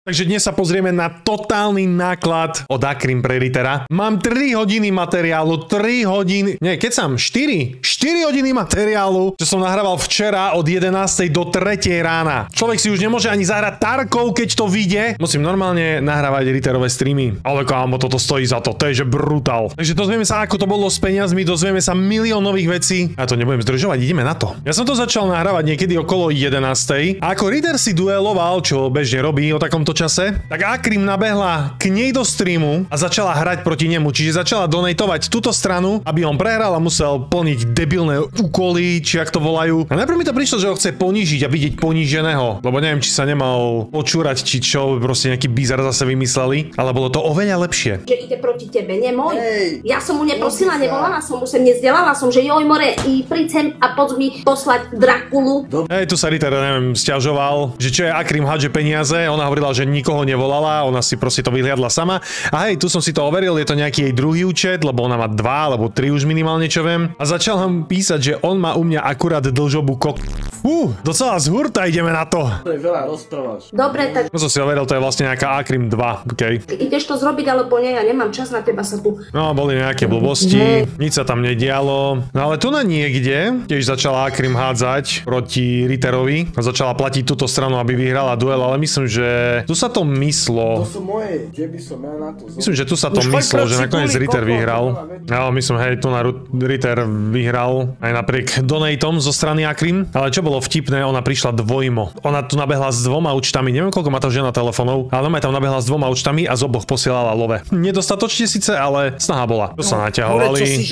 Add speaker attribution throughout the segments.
Speaker 1: Takže dnes sa pozrieme na totálny náklad od Akrim pre Rittera. Mám 3 hodiny materiálu, 3 hodiny, nie, keď som 4 hodiny materiálu, čo som nahrával včera od 11. do 3. rána. Človek si už nemôže ani zahrať Tarkov, keď to vyjde. Musím normálne nahrávať Ritterové streamy. Ale kámo, toto stojí za to, to je že brutál. Takže dozvieme sa, ako to bolo s peniazmi, dozvieme sa milión nových vecí. A to nebudem zdržovať, ideme na to. Ja som to začal nahrávať niekedy okolo 11. A ako Ritter si dueloval, čo bežne robí o takomto čase, tak Akrim nabehla k nej do streamu a začala hrať proti nemu. Čiže začala donatovať túto stranu, aby on prehral a musel plniť debilné úkoly, či ak to volajú. A najprv mi to prišlo, že ho chce ponížiť a vidieť poníženého, lebo neviem, či sa nemal počúrať, či čo, proste nejaký bizar zase vymysleli, ale bolo to oveľa lepšie.
Speaker 2: Že ide proti tebe, nie môj. Ja som mu neprosila, nevolala som mu sem, nezdelala som, že joj more, príď sem a poď mi poslať Drakulu.
Speaker 1: Hej, tu sa Ritter, neviem, sťažoval, že čo je Akrim hádže peniaze, ona hovorila, že nikoho nevolala, ona si proste to vyhliadla sama. A hej, tu som si to overil, je to nejaký jej druhý účet, lebo ona má 2 alebo 3 už minimálne, čo viem. A začal nám písať, že on má u mňa akurát dlžobu docela z hurta ideme na to.
Speaker 3: Veľa rozprávaš.
Speaker 2: Dobre, tak
Speaker 1: To som si overil, to je vlastne nejaká Akrim 2, okej.
Speaker 2: ideš to zrobiť, alebo nie, ja nemám čas na teba sa tu.
Speaker 1: No, boli nejaké blbosti, nič sa tam nedialo. No ale tu na niekde, tiež začala Akrim hádzať proti Ritterovi a začala platiť túto stranu, aby vyhrala duel, ale myslím, že tu sa to myslo.
Speaker 3: To sú moje, kde by som ja na to...
Speaker 1: Myslím, že tu sa to myslo, že nakoniec Ritter vyhral. Ja myslím, hej, tu na Ritter vyhral aj napriek donatom zo strany Akrim. Ale čo bolo vtipné, ona prišla dvojmo. Ona tu nabehla s 2 účtami, neviem koľko má tá žena telefónov, ale ona tam nabehla s 2 účtami a z oboch posielala love. Nedostatočne síce, ale snaha bola. To sa naťahovali.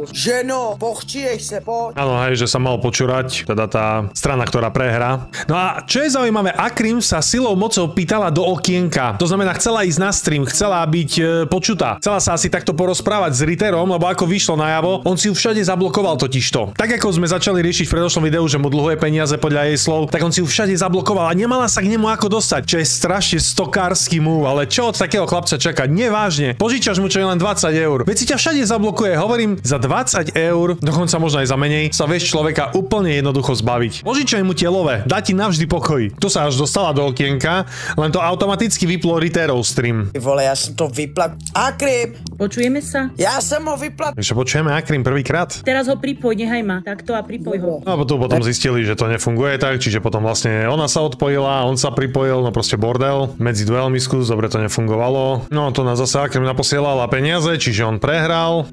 Speaker 4: Ženo, pochčieš sa, poď.
Speaker 1: Áno, hej, že sa mal počúrať, teda tá strana, ktorá prehrá. No a čo je zaujímavé, Akrim sa silou mocou pýtala do okienka. To znamená, chcela ísť na stream, chcela byť počutá. Chcela sa asi takto porozprávať s Ritterom, lebo ako vyšlo najavo, on si ju všade zablokoval totižto. Tak ako sme začali riešiť v predošlom videu, že mu dlhuje peniaze podľa jej slov, tak on si ju všade zablokoval a nemala sa k nemu ako dostať, čo je strašne stokársky move, ale čo od takého chlapca čakať? Nevážne. Požičaš mu čo je len 20 eur. Veď si ťa všade zablokuje, hovorím, za 20 eur, dokonca možno aj za menej, sa vieš človeka úplne jednoducho zbaviť. Požičaj mu tie love, dá ti navždy pokoj. Tu sa až dostala do okienka, len to automaticky vyplo Ritterov stream.
Speaker 4: Vole, ja som to vyplat. Akrim!
Speaker 5: Počujeme sa?
Speaker 4: Ja som ho vyplat.
Speaker 1: Takže počujeme Akrim prvýkrát.
Speaker 5: Teraz ho pripoj, nehaj ma. Takto a pripoj ho.
Speaker 1: No a potom zistili, že to nefunguje tak, čiže potom vlastne ona sa odpojila, on sa pripojil, no proste bordel. Medzi duelmi skús, dobre to nefungovalo. No to nás zase Akrim naposielala peniaze, čiže on prehral.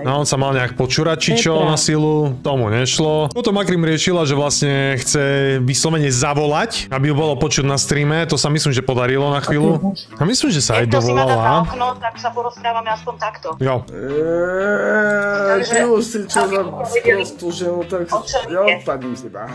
Speaker 1: No on sa mal nejak počúrať, či čo na silu, tomu nešlo. Potom Akrim riešila, že vlastne chce vyslovene zavolať, aby ju bolo počuť na streame, to sa myslím, že podarilo na chvíľu. A myslím, že sa aj dovolala.
Speaker 6: Tak sa porozprávame aspoň takto.
Speaker 1: Jo.
Speaker 3: Ty už si čo za sprostú ženu, tak ja odpadím z teba.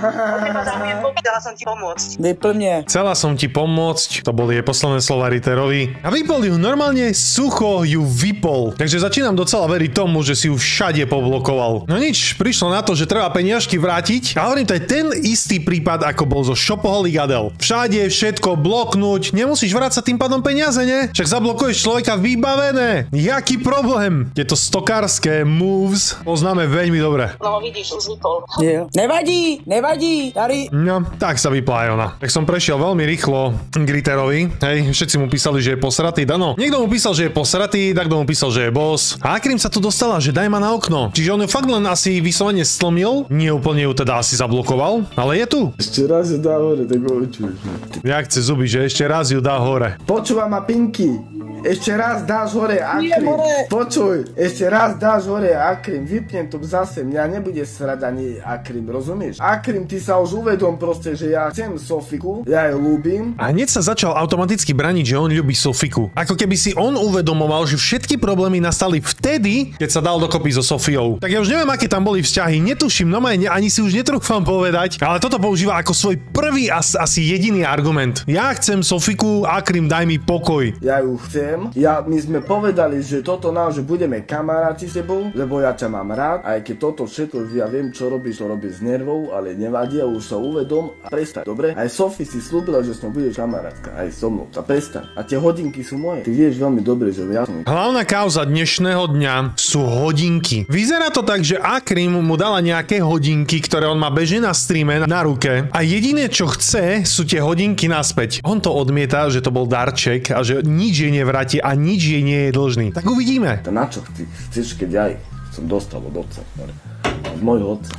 Speaker 6: Chcela som ti pomôcť.
Speaker 4: Vyplne.
Speaker 1: Chcela som ti pomôcť, to boli jej posledné slova Ritterovi. A vypol ju, normálne sucho ju vypol. Takže začínam docela veriť tomu, že si ju všade poblokoval. No nič, prišlo na to, že treba peniažky vrátiť. A hovorím, to je ten istý prípad, ako bol zo Shopaholic Adel. Všade všetko bloknúť, nemusíš vrácať tým pádom peniaze, ne? Však zablokuješ človeka vybavené. Jaký problém? Tieto stokárske moves poznáme veľmi dobre.
Speaker 6: No vidíš, už vypol.
Speaker 4: Nevadí, tady.
Speaker 1: No, tak sa vyplá aj ona. Tak som prešiel veľmi rýchlo k Ritterovi. Hej, všetci mu písali, že je posratý. Dano, niekto mu písal, že je posratý, tak kto mu písal, že je boss. A Akrim sa tu dostala, že daj ma na okno. Čiže on ju fakt len asi vyslovene stlmil, nie úplne ju teda asi zablokoval, ale je tu.
Speaker 3: Ešte raz ju dá hore, tak ho učuješ.
Speaker 1: Jak chce zuby, že ešte raz ju dá hore.
Speaker 3: Počúva ma Pinky. Ešte raz dáš hore Akrim. Počuj, ešte raz dáš hore Akrim. Vypnem to zase, mňa nebude srať ani Akrim, rozumieš? Akrim, ty sa už uvedom proste, že ja chcem Sofiku, ja ju ľúbim.
Speaker 1: A hneď sa začal automaticky braniť, že on ľubí Sofiku. Ako keby si on uvedomoval, že všetky problémy nastali vtedy, keď sa dal dokopy so Sofiou. Tak ja už neviem, aké tam boli vzťahy, netuším, no ani si už netrúfam povedať, ale toto používa ako svoj prvý asi jediný argument. Ja chcem Sofiku, Akrim, daj mi pokoj.
Speaker 3: Ja ju chcem. chcem, my sme povedali, že toto že budeme kamaráti s tebou, lebo ja ťa mám rád, aj keď toto všetko, ja viem, čo robíš, to robíš z nervov, ale nevadí, už sa uvedom a prestaň, dobre? Aj Sofie si slúbila, že som budeš kamarátka, aj so mnou, a prestaň. A tie hodinky sú moje, ty vieš veľmi dobre, že ja som...
Speaker 1: Hlavná kauza dnešného dňa sú hodinky. Vyzerá to tak, že Akrim mu dala nejaké hodinky, ktoré on má bežne na streame na ruke a jediné, čo chce, sú tie hodinky naspäť. On to odmieta, že to bol darček a že nič jej nevráti a nič jej nie je dlžný. Tak uvidíme.
Speaker 3: To na čo chceš, keď ja som dostal od otca, od môjho otca.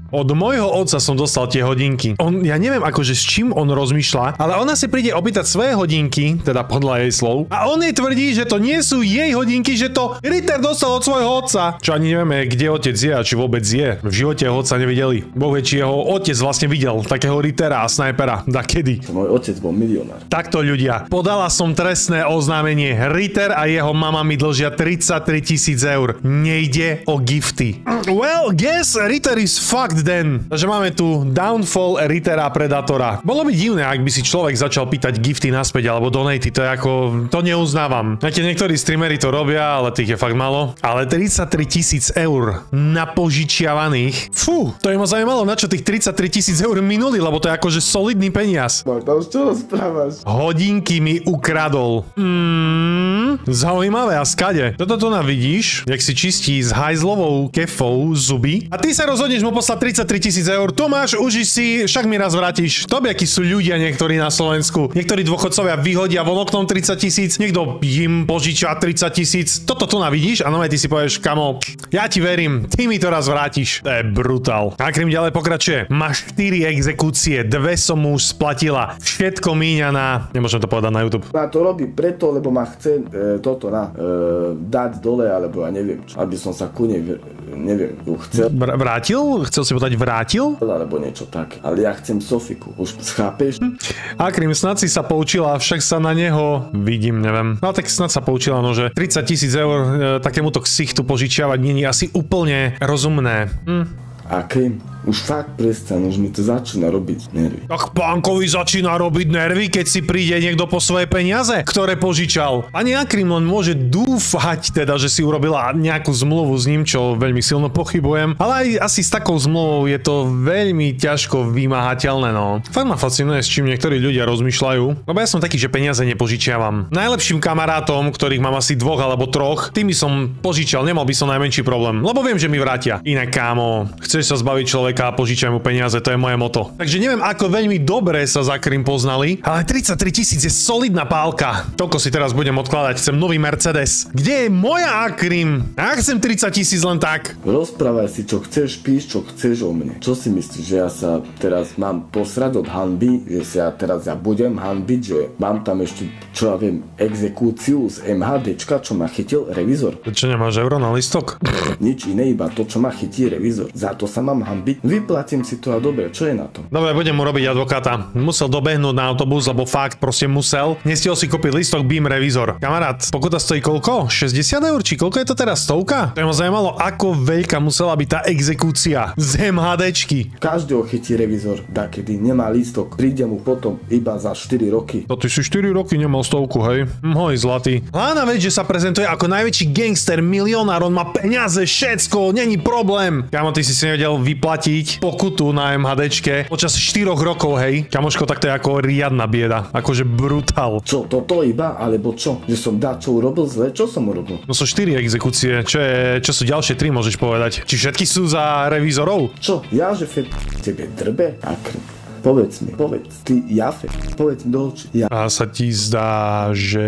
Speaker 1: Od môjho otca som dostal tie hodinky. Ja neviem akože s čím on rozmýšľa, ale ona si príde opýtať svoje hodinky, teda podľa jej slov, a on jej tvrdí, že to nie sú jej hodinky, že to Ritter dostal od svojho otca. Čo ani nevieme, kde otec je a či vôbec je. V živote ho otca nevideli. Boh vie, či jeho otec vlastne videl takého Rittera a snajpera. Da kedy?
Speaker 3: Môj otec bol milionár.
Speaker 1: Takto ľudia. Podala som trestné oznámenie. Ritter a jeho mama mi dlžia 33 000 eur. Nejde o gifty. Well, guess Ritter is fucked then. Takže máme tu downfall Rittera Predatora. Bolo by divné, ak by si človek začal pýtať gifty naspäť alebo donaty. To je ako... To neuznávam. Niektorí streamery to robia, ale tých je fakt málo. Ale 33 000 eur na požičiavaných. Fú, to je ma zaujímalo, na čo tých 33 000 eur minuli, lebo to je akože solidný peniaz.
Speaker 3: Čo rozprávaš?
Speaker 1: Hodinky mi ukradol. Zaujímavé, a skade? Toto tu vidíš, jak si čistí s hajzlovou kefou zuby. A ty sa rozhodneš mu poslať 33 000 eur. Tu máš, uži si, však mi raz vrátiš. To by akí sú ľudia niektorí na Slovensku. Niektorí dôchodcovia vyhodia von oknom 30 000, niekto im požičia 30 000. Toto tu vidíš a ty si povieš, kamo, ja ti verím, ty mi to raz vrátiš. To je brutál. Akrim ďalej pokračuje. Máš 4 exekúcie, 2 som mu už splatila. Všetko míňa na... Nemôžem to povedať na YouTube.
Speaker 3: A to robí preto, lebo ma chce toto dať dole, alebo ja neviem, aby som sa ku nej, neviem, chcel.
Speaker 1: Vrátil? Chcel si povedať vrátil?
Speaker 3: Alebo niečo tak. Ale ja chcem Sofiku. Už chápeš?
Speaker 1: Akrim, snad si sa poučila, však sa na neho vidím, neviem. No tak snad sa poučila, no že 30 000 eur takémuto ksichtu požičiavať nie je asi úplne rozumné.
Speaker 3: Akrim, už fakt prestaň, už mi to začína robiť nervy.
Speaker 1: Tak pánkovi začína robiť nervy, keď si príde niekto po svoje peniaze, ktoré požičal. Pani Akrim len môže dúfať teda, že si urobila nejakú zmluvu s ním, čo veľmi silno pochybujem. Ale aj asi s takou zmluvou je to veľmi ťažko vymáhateľné, no. Fakt ma fascinuje, s čím niektorí ľudia rozmýšľajú. Lebo ja som taký, že peniaze nepožičiavam. Najlepším kamarátom, ktorých mám asi 2 alebo 3, tými som požičal, nemal by som najmenší problém, lebo viem, že mi vrátia. Inak kámo, chceš sa zbaviť človeka a požičaj mu peniaze, to je moje moto. Takže neviem, ako veľmi dobre sa za Akrim poznali, ale 33 000 je solidná pálka. Toľko si teraz budem odkladať, chcem nový Mercedes. Kde je moja Akrim? Ja chcem 30 000 len tak.
Speaker 3: Rozprávaj si, čo chceš, píš, čo chceš o mne. Čo si myslíš, že ja sa teraz mám posrať od hanby, že sa teraz ja budem hanbiť, že mám tam ešte, čo ja viem, exekúciu z MHDčka, čo ma chytil revizor.
Speaker 1: Čo nemáš euro na listok?
Speaker 3: Nič iné, iba to, čo ma chytí revizor. Za to sa mám hanbiť. Vyplatím si to a dobre, čo je na to?
Speaker 1: Dobre, budem mu robiť advokáta. Musel dobehnúť na autobus, lebo fakt proste musel. Nestihol si kúpiť listok BIM revizor. Kamarát, pokuta stojí koľko? 60 eur? Či koľko je to teraz? 100? To ma zaujímalo, ako veľká musela byť tá exekúcia z MHDčky.
Speaker 3: Každého chytí revizor, dakedy nemá listok. Príde mu potom iba za 4 roky.
Speaker 1: To ty si 4 roky nemal 100, hej? Môj zlatý. Hlavná vec, že sa prezentuje ako najväčší gangster, milionár, on má peniaze, všetko, není problém. Kámo, ty si nevedel vyplatiť pokutu na MHDčke počas 4 rokov, hej. Kamoško, tak to je ako riadna bieda. Akože brutál.
Speaker 3: Čo, toto iba? Alebo čo? Že som čo urobil zle? Čo som urobil?
Speaker 1: No sú 4 exekúcie. Čo sú ďalšie 3, môžeš povedať? Či všetky sú za revizorov?
Speaker 3: Čo? Ja, že tebe drbe? Akrim. Povedz mi, ty Jafe, povedz mi do očí.
Speaker 1: A sa ti zdá, že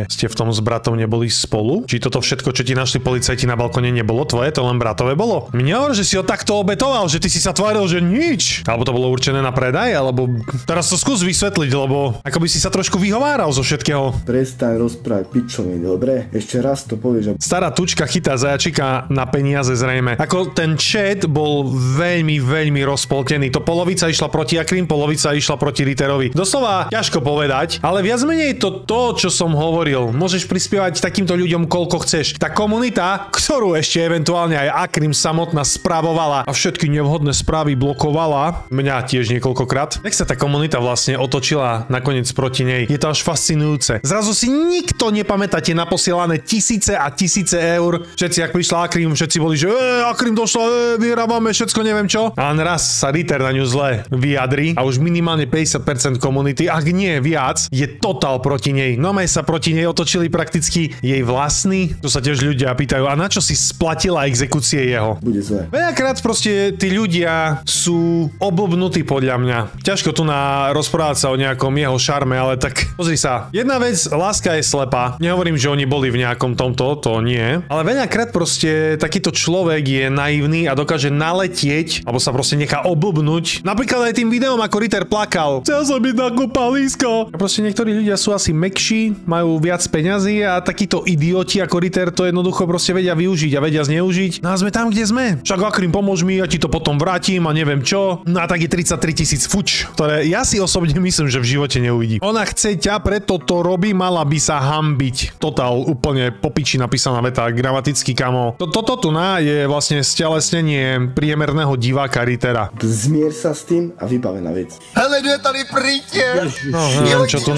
Speaker 1: ste v tom s bratom neboli spolu? Či toto všetko, čo ti našli policajti na balkone, nebolo tvoje, to len bratové bolo? Mne hovor, že si ho takto obetoval, že ty si sa tváril, že nič. Alebo to bolo určené na predaj, alebo teraz to skús vysvetliť, lebo ako by si sa trošku vyhováral zo všetkého.
Speaker 3: Prestaň rozprávať pičoviny, dobre? Ešte raz to povieš.
Speaker 1: Stará tučka chytá zajačika na peniaze zrejme. Ako ten chat bol veľmi rozpoltený. To polovica išla proti Akrim, Akrim, polovica išla proti Ritterovi. Doslova ťažko povedať, ale viac menej to, čo som hovoril. Môžeš prispievať takýmto ľuďom koľko chceš. Tá komunita, ktorú ešte eventuálne aj Akrim samotná spravovala a všetky nevhodné správy blokovala, mňa tiež niekoľkokrát, nech sa tá komunita vlastne otočila nakoniec proti nej. Je to až fascinujúce. Zrazu si nikto nepamätá tie naposielané tisíce a tisíce eur. Všetci, ak prišla Akrim, všetci boli, že Akrim došla, vyhrávame všetko, neviem čo. A raz sa Ritter na ňu zle vyjadri a už minimálne 50% komunity, ak nie viac, je totál proti nej. No aj sa proti nej otočili prakticky jej vlastní. Tu sa tiež ľudia pýtajú, a na čo si splatila exekúcie jeho?
Speaker 3: Bude zle.
Speaker 1: Veľakrát proste tí ľudia sú oblbnutí podľa mňa. Ťažko tu rozprávať sa o nejakom jeho šarme, ale tak pozri sa. Jedna vec, láska je slepá. Nehovorím, že oni boli v nejakom tomto, to nie. Ale veľakrát proste takýto človek je naivný a dokáže naletieť, alebo sa proste nechá oblbnúť. Napríklad aj tým videom, ako Ritter plakal. Chcel som byť takú palísko. A proste niektorí ľudia sú asi mäkší, majú viac peňazí a takíto idioti ako Ritter to jednoducho proste vedia využiť a vedia zneužiť. No a sme tam, kde sme. Však Akrim, pomôž mi, ja ti to potom vrátim a neviem čo. No a tak je 33 000 fuč, ktoré ja si osobne myslím, že v živote neuvidí. Ona chce ťa, preto to robí, mala by sa hambiť. Totál úplne popiči napísaná veta, gramatický kamo. Toto tu je vlastne stelesnenie priemerného diváka Rittera.
Speaker 3: Zmier sa s tým a vybavená vec.
Speaker 7: Hele, je tady prítel!
Speaker 1: No, neviem, čo tu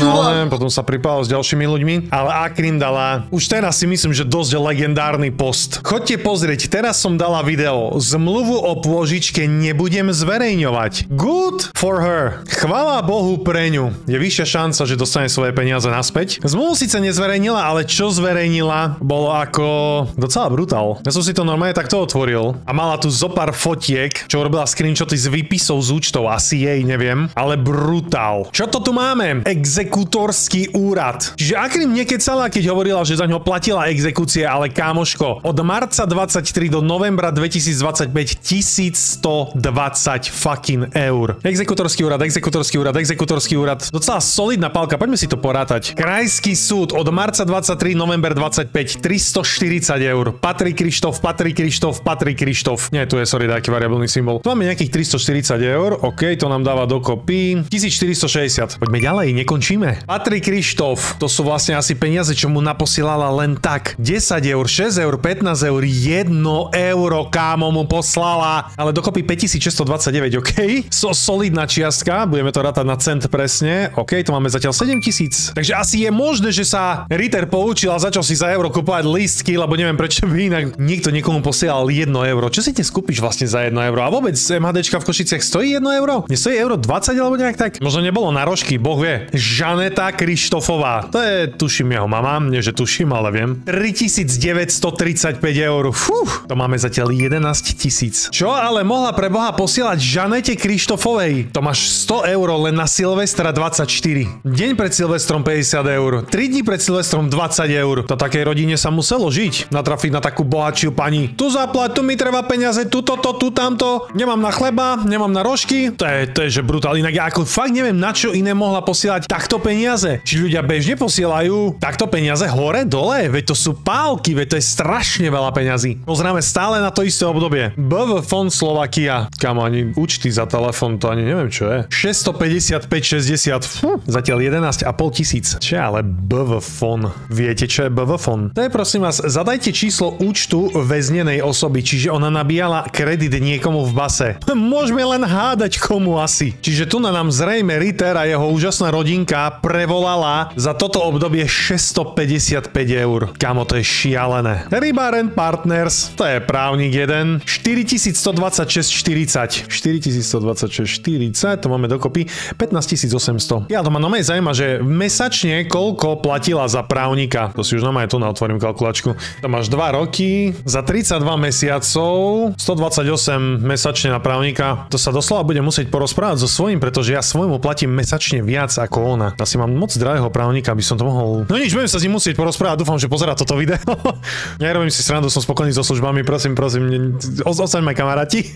Speaker 1: potom sa pripájal s ďalšími ľuďmi, ale Akrim dala, už teraz si myslím, že dosť legendárny post. Choďte pozrieť, teraz som dala video. Zmluvu o pôžičke nebudem zverejňovať. Good for her. Chvála Bohu pre ňu. Je vyššia šanca, že dostane svoje peniaze naspäť. Zmluvu síce nezverejnila, ale čo zverejnila, bolo ako docela brutál. Ja som si to normálne takto otvoril a mala tu zopár fotiek, čo robila screenshoty z výpisov z účtov, asi jej, neviem, ale brutál. Čo to tu máme? Exekútorský úrad. Čiže Akrim nekecala, keď hovorila, že za ňo platila exekúcie, ale kámoško, od marca 23 do novembra 2025 1120 fucking eur. Exekútorský úrad, exekútorský úrad, exekútorský úrad. Docela solidná pálka, poďme si to porátať. Krajský súd od marca 23, november 25 340 eur. Patrik Krištof, Patrik Krištof, Patrik Krištof. Nie, tu je, sorry, taký variabilný symbol. Tu máme nejakých 340 eur, ok, to nám dáva dokopy 1460. Poďme ďalej, nekončíme. Patrik Krištof, to sú vlastne asi peniaze, čo mu naposielala len tak. 10 eur, 6 eur, 15 eur, 1 euro, kámo, mu poslala, ale dokopy 5629, ok? Solidná čiastka, budeme to rátať na cent presne, ok, to máme zatiaľ 7000. Takže asi je možné, že sa Ritter poučil a začal si za euro kupovať lístky, lebo neviem prečo by inak niekto niekomu posielal 1 euro. Čo si te skúpiš vlastne za 1 euro? A vôbec MHDčka v Košiciach stojí 1 euro? Nestojí euro 20 alebo nejak tak? Možno nebolo na rožky, boh vie. Žaneta Krištofová. To je, tuším, jeho mama, nie že tuším, ale viem. 3935 eur. To máme zatiaľ 11 000. Čo ale mohla pre Boha posielať Žanete Krištofovej? To máš 100 eur len na Silvestra 24. Deň pred Silvestrom 50 eur. 3 dní pred Silvestrom 20 eur. To takej rodine sa muselo žiť. Natrafiť na takú bohatšiu pani. Tu zaplať, tu mi treba peniaze, tu toto, tu tamto. Nemám na chleba, nemám na rožky. To je že brutál. Inak ja ako fakt neviem, na čo iné mohla posielať takto peniaze. Či ľudia bežne posielajú takto peniaze hore, dole? Veď to sú pálky, veď to je strašne veľa peňazí. Pozrieme stále na to isté obdobie. BV Fond Slovakia. Kam ani účty za telefón, to ani neviem čo je. 655,60. Zatiaľ 11 500. Čo ale BV Fond? Viete čo je BV Fond? To je, prosím vás, zadajte číslo účtu väznenej osoby, čiže ona nabíjala kredit niekomu v base. Môžeme len hádať komu asi. Čiže tu na nám zrejme Ritter a jeho úžasná rodinka prevolala za toto obdobie 655 eur. Kámo, to je šialené. Rybaren Partners, to je právnik jeden. 4126,40. 4126,40, to máme dokopy 15 800. Ja to ma normálne zaujíma, že mesačne koľko platila za právnika. To si už normálne tu otvorím kalkulačku. To máš 2 roky, za 32 mesiacov, 128 mesačne na právnika. To sa doslova bude musieť porozprávať so svojím, pretože ja svojmu platím mesačne viac ako ona. Asi mám moc drahého právnika, aby som to mohol... No nič, budem sa s ním musieť porozprávať, dúfam, že pozerá toto video. Nerobím si srandu, som spokojný so službami, prosím, ostaňme kamaráti.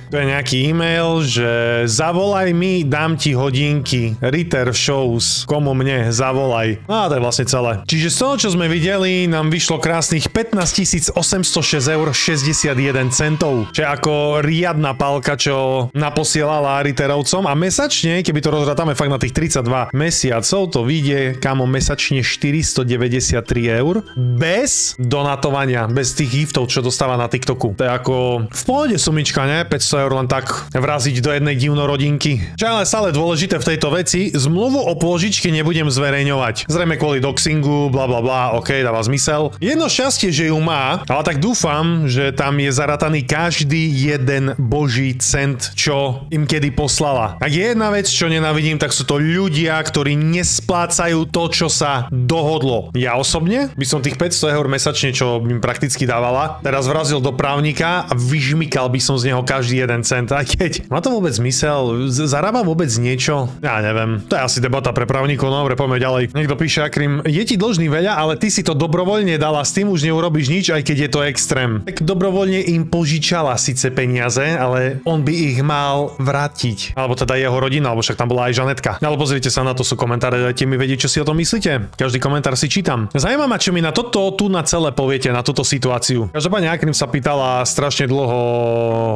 Speaker 1: To je nejaký e-mail, že zavolaj mi, dám ti hodinky. Ritter shows. Komu mne? Zavolaj. No a to je vlastne celé. Čiže z toho, čo sme videli, nám vyšlo krásnych 15 806,61 €. Čiže ako riadna palka, čo naposielala Ritterovcom. A mesačne, keby to rozrátame fakt na tých 32 mesiacov, to vyjde, kamo, mesačne 493 €. Bez donatovania, bez tých giftov, čo dostáva na TikToku. To je ako v pohode sumička, ne? 500 € len tak vraziť do jednej divnorodinky. Čo ale stále dôležité v tejto veci, zmluvu o pôžičke nebudem zverejňovať. Zrejme kvôli doxingu, bla bla bla, ok, dáva zmysel. Jedno šťastie, že ju má, ale tak dúfam, že tam je zarataný každý jeden boží cent, čo im kedy poslala. Ak je jedna vec, čo nenávidím, tak sú to ľudia, ktorí nesplácajú to, čo sa dohodlo. Ja osobne by som tých 500 € mesačne, čo im prakticky dávala, teraz vrazil do právnika a vyžmykal by som z neho každý jeden cent. Aj keď má to vôbec zmysel? Zarába vôbec niečo? Ja neviem. To je asi debata pre právnikov. No dobre, poďme ďalej. Niekto píše, Akrim, je ti dlžný veľa, ale ty si to dobrovoľne dala, s tým už neurobíš nič, aj keď je to extrém. Tak dobrovoľne im požičala síce peniaze, ale on by ich mal vrátiť. Alebo teda jeho rodina, alebo však tam bola aj Žanetka. Ale pozrite sa na to, sú komentáre, dajte mi vedieť, čo si o tom myslíte. Každý komentár si čítam. Zaujíma ma, čo mi na toto tu na celé poviete, na túto situáciu. Každopádne Akrim sa pýtala strašne dlho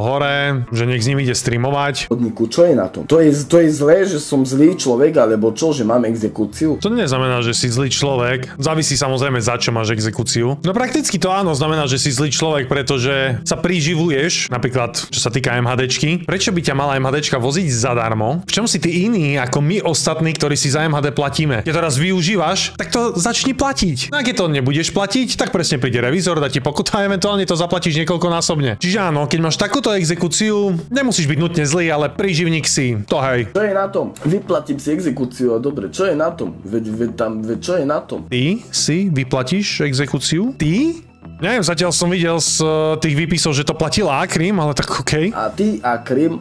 Speaker 1: hore, že nech s ním ide streamovať.
Speaker 3: Čo je na tom? To je zlé, že som zlý človek, alebo čo, že mám exekúciu?
Speaker 1: To neznamená, že si zlý človek. Závisí samozrejme, za čo máš exekúciu. No prakticky to áno, znamená, že si zlý človek, pretože sa priživuješ, napríklad čo sa týka MHDčky. Prečo by ťa mala MHDčka voziť zadarmo? V čom si ty iný ako my ostatní, ktorí si za MHD platíme? Keď to raz využívaš, tak to začni platiť. No a keď to nebudeš platiť, tak presne príde revízor, dá ti pokutu a eventuálne to zaplatíš niekoľkonásobne. Čiže áno, keď máš takúto exekúciu, nemusíš byť nutne zlý, ale príživník si. To hej.
Speaker 3: Čo je na tom? Vyplatím si exekúciu a dobre, čo je na tom? Čo je na tom?
Speaker 1: Ty si vyplatíš exekúciu? Ty? Neviem, zatiaľ som videl z tých výpisov, že to platila Akrim, ale tak okej.
Speaker 3: A ty, Akrim,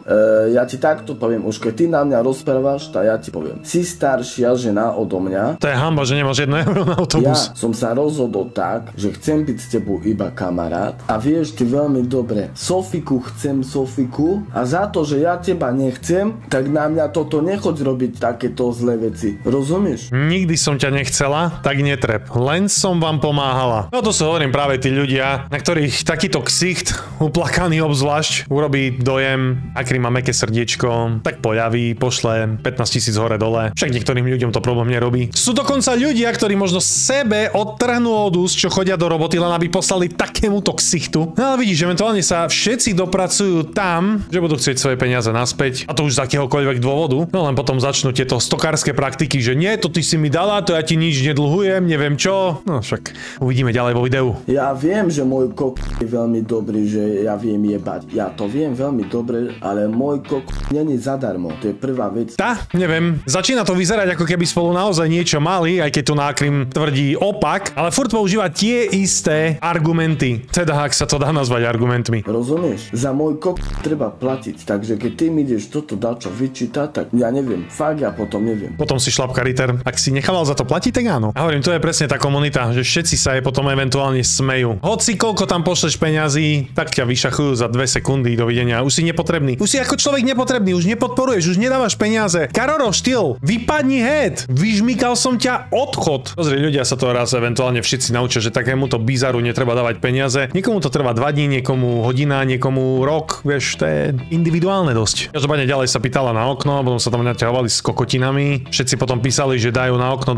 Speaker 3: ja ti takto poviem, už keď ty na mňa rozprávaš, tak ja ti poviem. Si staršia žena odo mňa.
Speaker 1: To je hanba, že nemáš 1 € na autobus.
Speaker 3: Ja som sa rozhodol tak, že chcem byť s tebou iba kamarát a vieš ty veľmi dobre, Sofiku chcem Sofiku a za to, že ja teba nechcem, tak na mňa toto nechoď robiť takéto zlé veci. Rozumieš?
Speaker 1: Nikdy som ťa nechcela, tak netreb. Len som vám pomáhala. No to sa hovorím práve tí ľudia, na ktorých takýto ksicht, uplakaný obzvlášť, urobí dojem, Akrim má mäkké srdiečko, tak pojaví, pošle 15 000 hore dole. Však niektorým ľuďom to problém nerobí. Sú dokonca ľudia, ktorí možno sebe odtrhnú od úst, čo chodia do roboty, len aby poslali takémuto ksichtu. No ale vidíš, eventuálne sa všetci dopracujú tam, že budú chcieť svoje peniaze naspäť, a to už z akéhokoľvek dôvodu. No len potom začnú tieto stokárske praktiky, že nie, to ty si mi dala, to ja ti nič nedlhujem, neviem čo. No však uvidíme ďalej vo videu.
Speaker 3: Ja viem, že môj je veľmi dobrý, že ja viem jebať. Ja to viem veľmi dobre, ale môj není zadarmo. To je prvá vec.
Speaker 1: Neviem. Začína to vyzerať, ako keby spolu naozaj niečo mali, aj keď tu Akrim tvrdí opak, ale furt používa tie isté argumenty. Teda, ak sa to dá nazvať argumentmi.
Speaker 3: Rozumieš? Za môj treba platiť, takže keď ty mi ideš toto dačo vyčítať, tak ja neviem. Fakt ja potom neviem.
Speaker 1: Potom si šlapka Ritter. Ak si nechával za to platiť, tak áno. A hovorím, to je presne tá komunita, že všetci sa jej potom eventuálne smejú. Hoci koľko tam pošleš peňazí, tak ťa vyšachujú za 2 sekundy, dovidenia. Už si nepotrebný. Už si ako človek nepotrebný, už nepodporuješ, už nedávaš peniaze. Karoro, štýl, vypadni head. Vyžmykal som ťa, odchod. Pozri, ľudia sa to raz eventuálne všetci naučia, že takémuto bizaru netreba dávať peniaze. Niekomu to trvá 2 dní, niekomu hodina, niekomu rok, vieš, to je individuálne dosť. Každopádne ďalej sa pýtala na okno, potom sa tam naťahovali s kokotinami. Všetci potom písali, že dajú na okno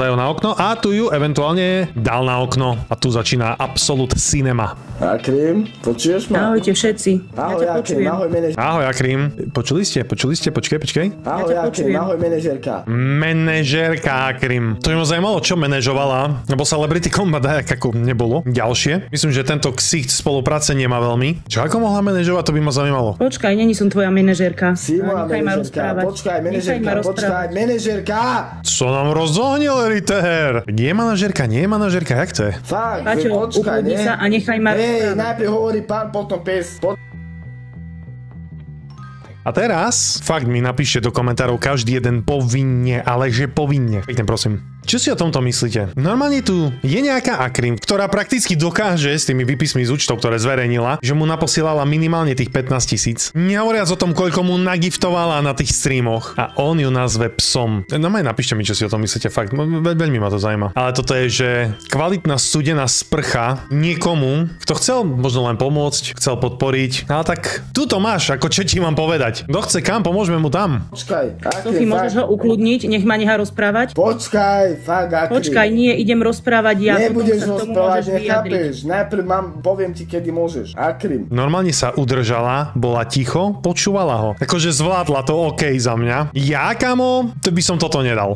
Speaker 1: a tu ju eventuálne dal na okno a tu začína absolút cinema.
Speaker 3: Akrim, počuješ ma?
Speaker 5: Ahojte všetci.
Speaker 3: Ahoj, Akrim, ahoj, manažerka.
Speaker 1: Ahoj, Akrim. Počuli ste? Počkaj.
Speaker 3: Ahoj, Akrim, ahoj, manažerka.
Speaker 1: Manažerka Akrim. To by ma zaujímalo, čo manažovala, lebo Celebrity Combat ako nebolo. Ďalšie. Myslím, že tento ksicht spolupráce nemá veľmi. Čo ako mohla manažovať, to by ma zaujímalo.
Speaker 5: Počkaj, není som tvoja manažerka.
Speaker 3: Si moja manažerka. Počkaj, manažerka.
Speaker 1: Co nám rozohnil, Ritter? Je manažerka, nie je manažerka, jak to je?
Speaker 3: Fakt,
Speaker 5: Paťo, ukludni sa a nechaj ma rozprávať.
Speaker 3: Najprv hovorí pán, potom pes.
Speaker 1: A teraz fakt mi napíšte do komentárov každý jeden povinne, ale že povinne. Pekne prosím. Čo si o tomto myslíte? Normálne tu je nejaká Akrim, ktorá prakticky dokáže s tými výpismi z účtov, ktoré zverejnila, že mu naposielala minimálne tých 15 000. Nehovoriac o tom, koľko mu nagiftovala na tých streamoch. A on ju nazve psom. Napíšte mi, čo si o tom myslíte, fakt. Veľmi ma to zaujíma. Ale toto je, že kvalitná studená sprcha niekomu, kto chcel možno len pomôcť, chcel podporiť. Ale tak tu to máš, ako čo ti mám povedať. Kto chce kam, pomôžeme mu tam.
Speaker 3: Počkaj,
Speaker 5: Sofi, môžeš ho ukludniť, nech ma nechá rozprávať?
Speaker 3: Počkaj, fakt, Akrim.
Speaker 5: Počkaj, nie, idem rozprávať ja.
Speaker 3: Nebudeš rozprávať, nechápeš. Najprv poviem ti, kedy môžeš. Akrim.
Speaker 1: Normálne sa udržala, bola ticho, počúvala ho. Akože zvládla to OK za mňa. Ja, kamo, to by som toto nedal.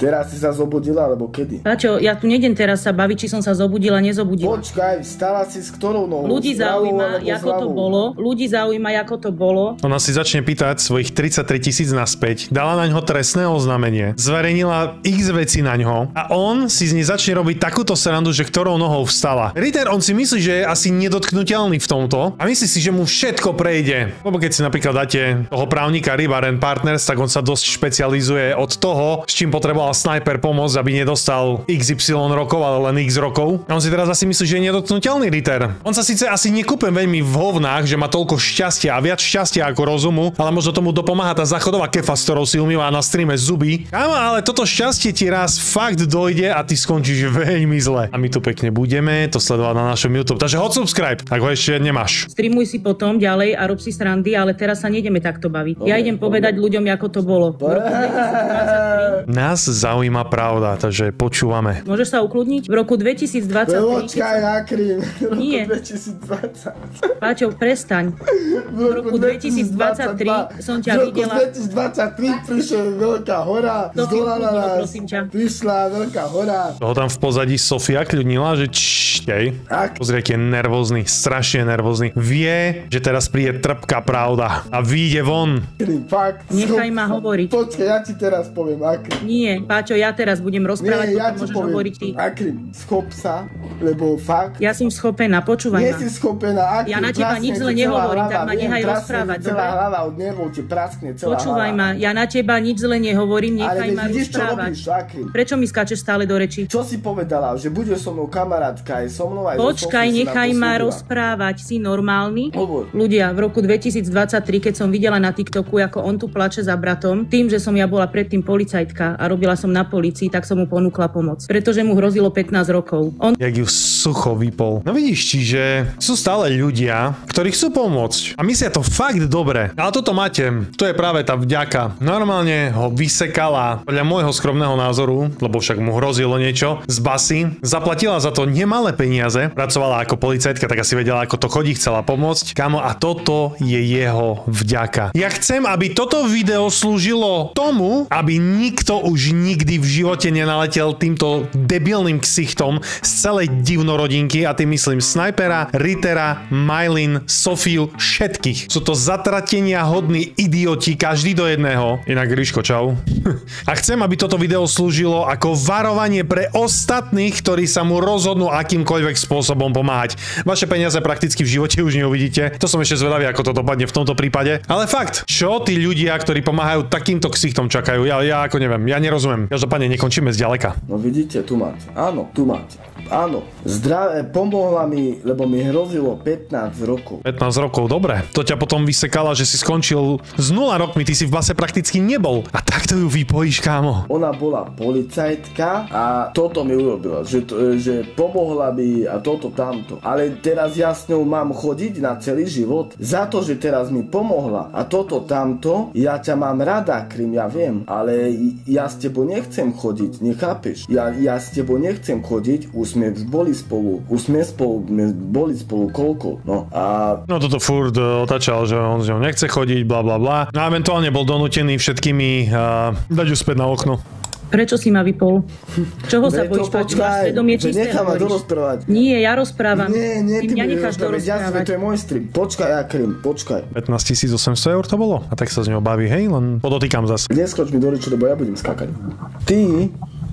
Speaker 3: Teraz si sa zobudila, alebo kedy?
Speaker 5: Pačo, ja tu nejdem teraz sa baviť, či som sa zobudila, nezobudila.
Speaker 3: Počkaj, vstala si s ktorou nohou?
Speaker 5: Ľudí zaujíma, ako to bolo. Ľudí zaujíma, ako to bolo.
Speaker 1: Ona si začne pýtať svojich 33 000 naspäť. Dala na ňo trestné oznámenie. Zverejnila x veci na ňo. A on si z nej začne robiť takúto srandu, že ktorou nohou vstala. Ritter, on si myslí, že je asi nedotknutelný v tomto. A myslí si, že mu všetko prejde. Lebo keď si napríklad dáte toho právnika River & Partners, tak on sa dosť špecializuje od toho, s čím potreboval sniper pomôcť, aby nedostal XY rokov, ale len X rokov. A on si teraz asi myslí, že je nedotknutelný Ritter. On sa síce asi nekúpe veľmi v hovnách, že má toľko šťastia a viac šťastia ako rozumu, ale možno tomu dopomáha tá záchodová kefa, s ktorou si umýva na streame zuby. Kámo, ale toto šťastie ti raz fakt dojde a ty skončíš veľmi zle. A my tu pekne budeme to sledovať na našom YouTube. Takže hod subscribe, ak ho ešte nemáš.
Speaker 5: Streamuj si potom ďalej a rob si srandy, ale teraz sa nejdeme takto baviť. Ja idem povedať ľuďom, ako to bolo. V roku 2023
Speaker 1: nás zaujíma pravda, takže počúvame.
Speaker 5: Môžeš sa ukludniť? V roku 2023...
Speaker 3: Počkaj, Akrim.
Speaker 5: Nie.
Speaker 3: 2020.
Speaker 5: Páčo, prestaň. V roku 2023 som ťa videla...
Speaker 3: V roku 2023 prišla veľká hora, zdolala nás, prišla veľká hora.
Speaker 1: Toho tam v pozadí Sofia kľudnila, že pozri, aký je nervózny, strašne nervózny. Vie, že teraz príde trpká pravda a vyjde von.
Speaker 3: Fakt.
Speaker 5: Nechaj ma hovoriť.
Speaker 3: Počkaj, ja ti teraz poviem, Akrim.
Speaker 5: Nie, Páčo, ja teraz budem rozprávať,
Speaker 3: ja
Speaker 5: potom môžeš
Speaker 3: poviem,
Speaker 5: hovoriť ty.
Speaker 3: Akrim, schop sa, lebo fakt...
Speaker 5: Ja som schopená, počúvaj ma.
Speaker 3: Nie si schopená, Akrim.
Speaker 5: Ja na teba nič zle nehovorím, tak ma nehaj rozprávať, dobre?
Speaker 3: Celá hlava od nervov ti praskne, celá
Speaker 5: Počúvaj
Speaker 3: hlava.
Speaker 5: ma, ja na teba nič zle nehovorím, nechaj ma
Speaker 3: vidíš, čo
Speaker 5: rozprávať.
Speaker 3: robíš, Akrim.
Speaker 5: Prečo mi skáčeš stále do reči?
Speaker 3: Čo si povedala, že budeš so mnou kamarátka, aj so mnou, aj
Speaker 5: Počkaj, nechaj ma rozprávať, si normálny? Ľudia, v roku 2023, keď som videla na TikToku, ako on tu plače za bratom, tým, že som ja bola predtým policajtka a robila som na polícii, tak som mu ponúkla pomoc. Pretože mu hrozilo 15 rokov. Jak
Speaker 1: ju sucho vypol. No vidíš, čiže sú stále ľudia, ktorí chcú pomôcť. A myslia to fakt dobre. Ale toto máte, to je práve tá vďaka. Normálne ho vysekala, podľa môjho skromného názoru, lebo však mu hrozilo niečo, z basy. Zaplatila za to nemalé peniaze. Pracovala ako policajtka, tak asi vedela, ako to chodí, chcela pomôcť. Kámo, a toto je jeho vďaka. Ja chcem, aby toto video slúžilo tomu, aby nikto už nikdy v živote nenaletel týmto debilným ksichtom z celej divnorodinky, a tým myslím Snipera, Rittera, Mylin, Sofiu, všetkých. Sú to zatratenia hodní idioti, každý do jedného. Inak Ríško, čau. A chcem, aby toto video slúžilo ako varovanie pre ostatných, ktorí sa mu rozhodnú akýmkoľvek spôsobom pomáhať. Vaše peniaze prakticky v živote už neuvidíte. To som ešte zvedavý, ako to dopadne v tomto prípade. Ale fakt, čo tí ľudia, ktorí pomáhajú takýmto ksichtom, čakajú? Ja ako neviem, ja nerozumiem. Každopádne nekončíme zďaleka.
Speaker 3: No vidíte, tu máte. Áno, tu máte. Áno, pomohla mi, lebo mi hrozilo 15 rokov.
Speaker 1: 15 rokov, dobre. To ťa potom vysekala, že si skončil s 0 rokmi, ty si v base prakticky nebol. A takto ju vypojíš, kámo.
Speaker 3: Ona bola policajtka a toto mi urobila, že pomohla mi a toto tamto. Ale teraz ja s ňou mám chodiť na celý život. Za to, že teraz mi pomohla a toto tamto, ja ťa mám rada, Krim, ja viem. Ale ja s tebou nechcem chodiť, nechápeš? Ja s tebou nechcem chodiť, už sme boli spolu koľko, no a...
Speaker 1: No toto furt otáčal, že on s ňou nechce chodiť, bla bla bla. No a eventuálne bol donútený všetkými dať ju späť na okno.
Speaker 5: Prečo si ma vypol? Čoho sa bojíš? Máš svedomie čisté, hovoríš? Nie, ja rozprávam.
Speaker 3: Nie, ty
Speaker 5: mňa necháš dorozprávať.
Speaker 3: To je môj stream. Počkaj, Akrim, počkaj.
Speaker 1: 15 800 eur to bolo? A tak sa z ňou baví, hej? Len podotýkam zas.
Speaker 3: Neskoč mi do reči, lebo ja budem skákať. Ty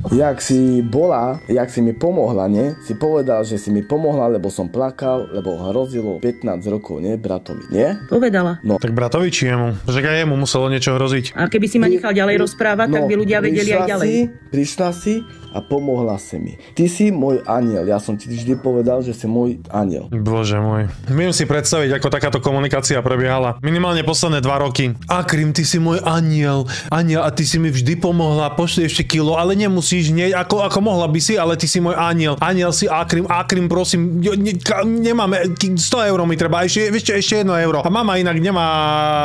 Speaker 3: Jak si mi pomohla, nie? Si povedal, že si mi pomohla, lebo som plakal, lebo hrozilo 15 rokov, nie? Bratovi, nie?
Speaker 5: Povedala.
Speaker 3: No.
Speaker 1: Tak bratovi či jemu? Že aj jemu muselo niečo hroziť.
Speaker 5: A keby si ma nechal ďalej rozprávať, tak by ľudia vedeli aj ďalej.
Speaker 3: Prišla si a pomohla si mi. Ty si môj aniel. Ja som ti vždy povedal, že si môj aniel.
Speaker 1: Bože môj. Viem si predstaviť, ako takáto komunikácia prebiehala. Minimálne posledné 2 roky. Akrim, ty si môj aniel. Aniel, a ty si mi vždy pomohla. Pošli ešte kilo, ale nemusíš, nie. Ako mohla by si, ale ty si môj aniel. Aniel si Akrim. Akrim, prosím. Nemáme 100 eur mi treba. Ešte 1 euro. A mama inak nemá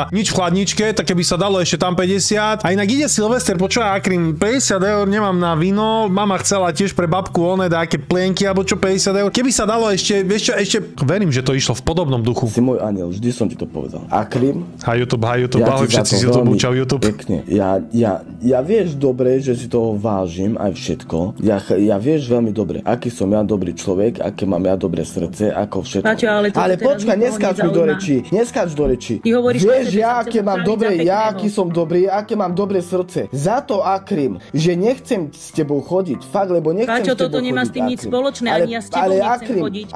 Speaker 1: nič v chladničke, tak keby sa dalo ešte tam 50. A inak ide Silvester, počúvaj Akrim, 50 eur nemám na víno. Mama chcela tiež pre babku dáke plienky alebo čo 50 eur. Keby sa dalo ešte verím, že to išlo v podobnom duchu.
Speaker 3: Si môj aniel, vždy som ti to povedal. Akrim.
Speaker 1: Hi YouTube, ahoj všetci z YouTube, čau YouTube.
Speaker 3: Pekne. Ja vieš dobre, že si toho vážim aj všetko. Ja vieš veľmi dobre, aký som ja dobrý človek, aké mám ja dobré srdce, ako všetko.
Speaker 5: Paťo, ale
Speaker 3: počkaj, neskáč do reči.
Speaker 5: Ty hovoríš,
Speaker 3: vieš, aké mám dobre, aký som dobrý, aké mám dobré srdce. Za to Akrim, že nechcem s tebou chodiť, fakt, lebo nechcem
Speaker 5: Paťo,
Speaker 3: s tebou
Speaker 5: toto nemá s tým nič spoločné, ani ja s tebou nechcem chodiť.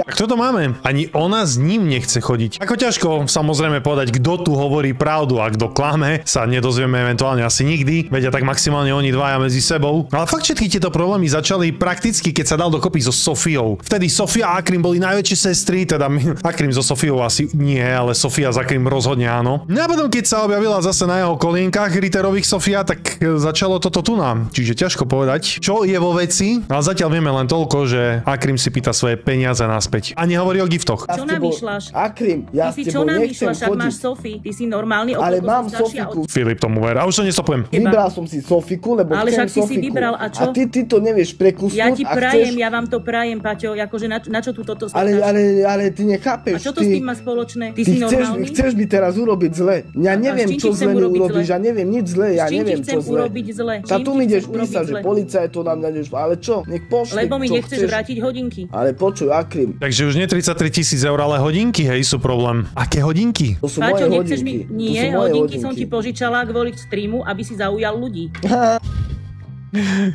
Speaker 1: A kto to máme? Ani ona s ním nechce chodiť. Ako ťažko samozrejme povedať, kto tu hovorí pravdu a kto klame, sa nedozvieme eventuálne asi nikdy, vedia tak maximálne oni dvaja medzi sebou. Ale fakt všetky tieto problémy začali prakticky, keď sa dal dokopy so Sofiou. Vtedy Sofia a Akrim boli najväčšie sestry, teda Akrim so Sofiou asi nie, ale Sofia s Akrim rozhodne áno. No a potom, keď sa objavila zase na jeho kolienkach Ritterových Sofia, tak začalo toto tu nám. Čiže ťažko povedať, čo je vo veci, ale zatiaľ vieme len toľko, že Akrim si pýta svoje peniaze naspäť. A nehovorí o giftoch.
Speaker 5: Čo namýšľaš?
Speaker 3: Akrim, ja s tebou nechcem chodiť.
Speaker 5: Ak máš Sofii, ty si normálny,
Speaker 3: ale mám Sofiku.
Speaker 1: Filip tomu ver. A už sa nestopujem.
Speaker 3: Vybral som si Sofiku, lebo
Speaker 5: ale
Speaker 3: chcem
Speaker 5: Sofiku.
Speaker 3: Si vybral,
Speaker 5: a čo?
Speaker 3: A ty to nevieš prekusnúť.
Speaker 5: Ja ti prajem, ja vám to prajem, Paťo, akože na čo tu toto
Speaker 3: stávaš? Ale ty nechápeš.
Speaker 5: A čo to s tým má spoločné? Ty si normálny?
Speaker 3: Chceš mi teraz urobiť zle. Ja neviem, čo zle mi urobíš. Ja neviem nič zle. Ja neviem, čo zle.
Speaker 5: Urobiť zle?
Speaker 3: A tu mi ideš písať, že policajtov na mňa ideš. Ale čo? Nech pošli.
Speaker 5: Lebo mi nechceš vrátiť hodinky.
Speaker 3: Ale počuj, Akrim.
Speaker 1: Takže už nie 33 000 eur, ale hodinky, hej, sú problém. Aké hodinky?
Speaker 3: To sú moje hodinky.
Speaker 5: Nie, hodinky som ti požičala kvôli streamu, aby si zaujal ľudí.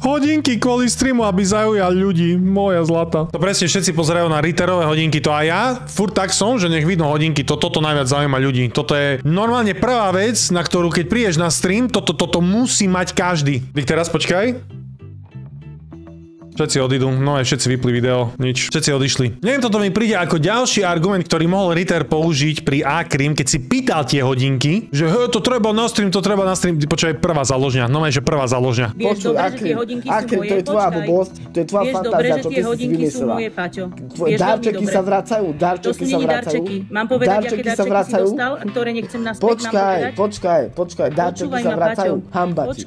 Speaker 1: Hodinky kvôli streamu, aby zaujal ľudí. Moja zlata. To presne všetci pozerajú na Ritterové hodinky. To aj ja furt tak som, že nech vidno hodinky. Toto najviac zaujíma ľudí. Toto je normálne prvá vec, na ktorú keď prídeš na stream, toto musí mať každý. Vík, teraz počkaj. Všetci odídu, no aj všetci vypli video, nič. Všetci odišli. Neviem, toto mi príde ako ďalší argument, ktorý mohol Ritter použiť pri Akrim, keď si pýtal tie hodinky, že to treba na stream, počkaj, prvá záložňa, no že prvá záložňa.
Speaker 5: Vieš dobre, že tie hodinky sú moje,
Speaker 3: to je tvoja blbosť, to je tvoja fantázia, čo ty si vymyslela. Darčeky sa vracajú, darčeky sa vracajú.
Speaker 5: Mám povedať, aké darčeky si dostal, ktoré nechcem naspäť nám povedať?
Speaker 3: Počkaj, darčeky sa vracajú, hamba ti.